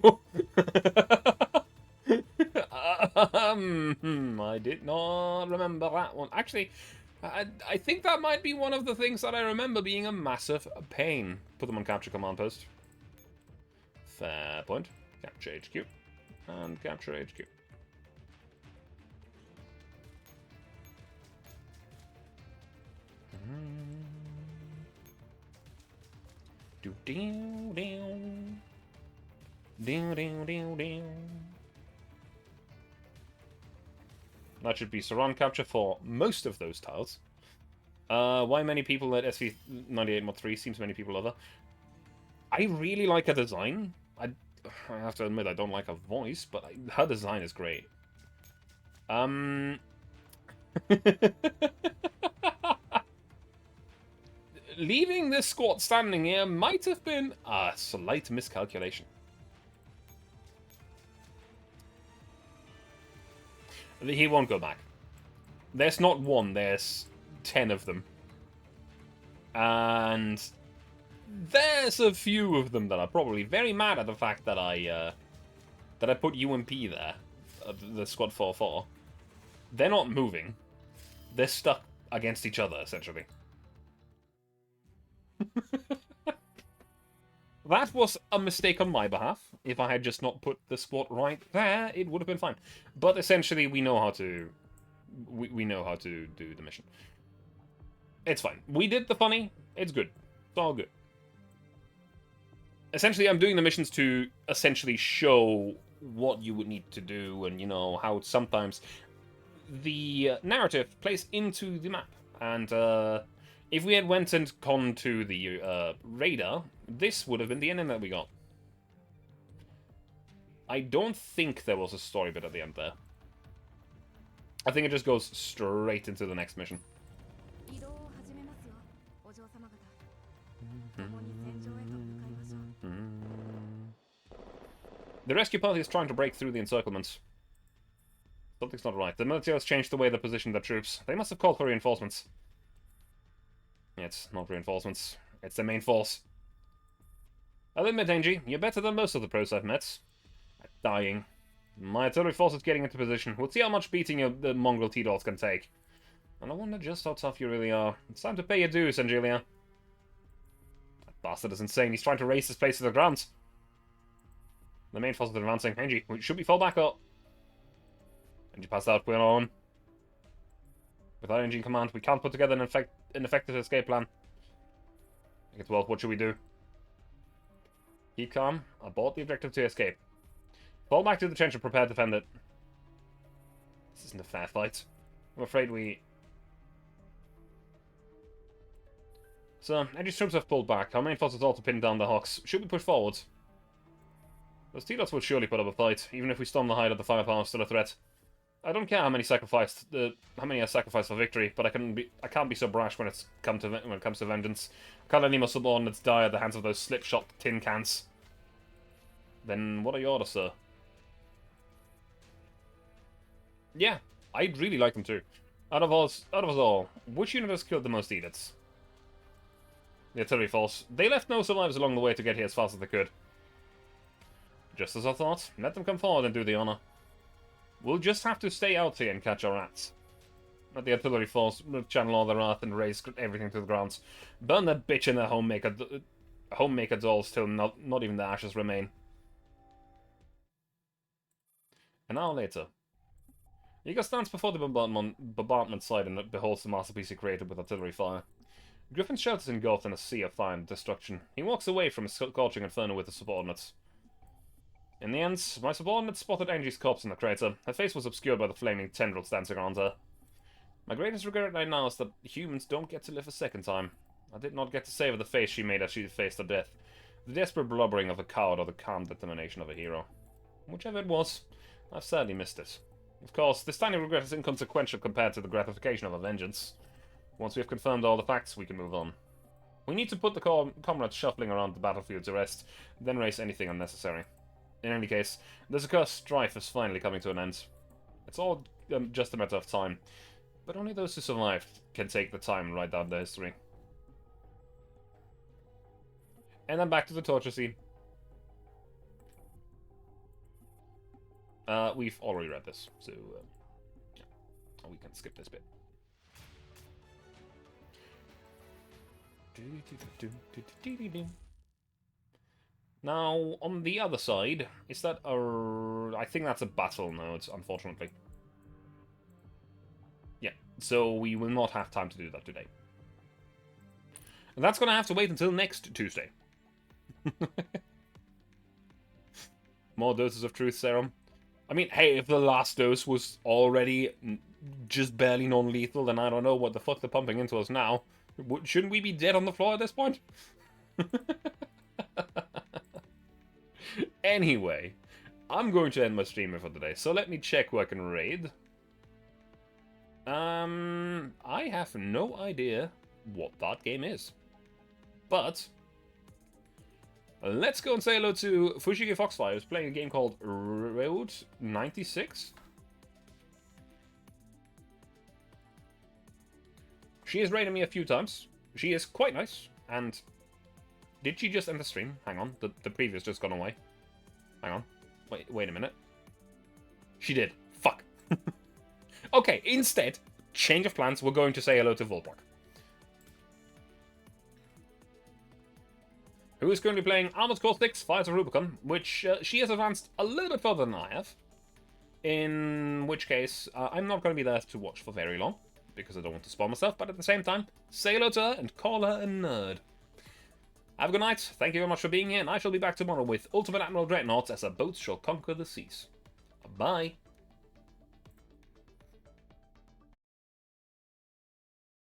did not remember that one. Actually, I think that might be one of the things that I remember being a massive pain. Put them on capture command post. Fair point. Capture HQ. And capture HQ. Do do do do do do do. That should be surround capture for most of those tiles. Why many people at SV98 Mod 3? Seems many people other. I really like her design. I have to admit I don't like her voice, but her design is great. Leaving this squad standing here might have been a slight miscalculation. He won't go back. There's not one, there's 10 of them. And there's a few of them that are probably very mad at the fact that I put UMP there, the squad 4-4. They're not moving. They're stuck against each other, essentially. That was a mistake on my behalf. If I had just not put the squad right there, it would have been fine. But essentially, we know how to... We know how to do the mission. It's fine. We did the funny. It's good. It's all good. essentially, I'm doing the missions to essentially show what you would need to do, and, you know, how sometimes the narrative plays into the map. And if we had went and gone to the radar, this would have been the ending that we got. I don't think there was a story bit at the end there. I think it just goes straight into the next mission. The rescue party is trying to break through the encirclement. Something's not right. The military has changed the way they position their troops. They must have called for reinforcements. It's not reinforcements. It's the main force. I'll admit, Angie, you're better than most of the pros I've met. I'm dying. My artillery force is getting into position. We'll see how much beating the mongrel T-Dolls can take. And I wonder just how tough you really are. It's time to pay your dues, Angelia. That bastard is insane. He's trying to race this place to the ground. The main force is advancing. Angie, should we fall back up? Angie passed out. We're on. Without Angie in command, we can't put together an effective escape plan. I guess, well, what should we do? Keep calm. Abort the objective to escape. Fall back to the trench and prepare to defend it. This isn't a fair fight. I'm afraid we... So, Angie's troops have pulled back. Our main force is all to pin down the Hawks. Should we push forward? Those T-Dots will surely put up a fight, even if we storm the height of the firepower is still a threat. I don't care how many are sacrificed for victory, but I can't be so brash when it comes to vengeance. I can't let any more subordinates die at the hands of those slipshod tin cans. Then what are your orders, sir? Yeah, I'd really like them too. Out of us all, which unit has killed the most Ediths? The artillery force. They left no survivors along the way to get here as fast as they could. Just as I thought. Let them come forward and do the honor. We'll just have to stay out here and catch our rats. Let the artillery force channel all their wrath and raise everything to the ground. Burn that bitch in their homemaker dolls till not even the ashes remain. An hour later. Igor stands before the bombardment site and beholds the masterpiece he created with artillery fire. Griffin shelters engulfed in a sea of fire and destruction. He walks away from his scorching inferno with his subordinates. In the end, my subordinate spotted Angie's corpse in the crater. Her face was obscured by the flaming tendrils dancing around her. My greatest regret right now is that humans don't get to live a second time. I did not get to savor the face she made as she faced her death. The desperate blubbering of a coward or the calm determination of a hero. Whichever it was, I've sadly missed it. Of course, this tiny regret is inconsequential compared to the gratification of a vengeance. Once we have confirmed all the facts, we can move on. We need to put the comrades shuffling around the battlefield to rest, then race anything unnecessary. In any case, this accursed strife is finally coming to an end. It's all just a matter of time, but only those who survived can take the time and write down their history. And then back to the torture scene. We've already read this, so yeah. We can skip this bit. Now, on the other side, is that a... I think that's a battle node, unfortunately. Yeah, so we will not have time to do that today. And that's going to have to wait until next Tuesday. More doses of truth serum. I mean, hey, if the last dose was already just barely non-lethal, then I don't know what the fuck they're pumping into us now. Shouldn't we be dead on the floor at this point? Anyway, I'm going to end my stream for today, so let me check who I can raid. I have no idea what that game is. But let's go and say hello to Fushigi Foxfire, who's playing a game called Road 96. She has raided me a few times. She is quite nice, and... Did she just end the stream? Hang on, the preview's just gone away. Hang on. Wait a minute. She did. Fuck. Okay, instead, change of plans, we're going to say hello to Volborg, who is currently playing Armored Core 6 Fires of Rubicon, which she has advanced a little bit further than I have. In which case, I'm not going to be there to watch for very long, because I don't want to spoil myself, but at the same time, say hello to her and call her a nerd. Have a good night, thank you very much for being here, and I shall be back tomorrow with Ultimate Admiral Dreadnoughts as our boats shall conquer the seas. Bye!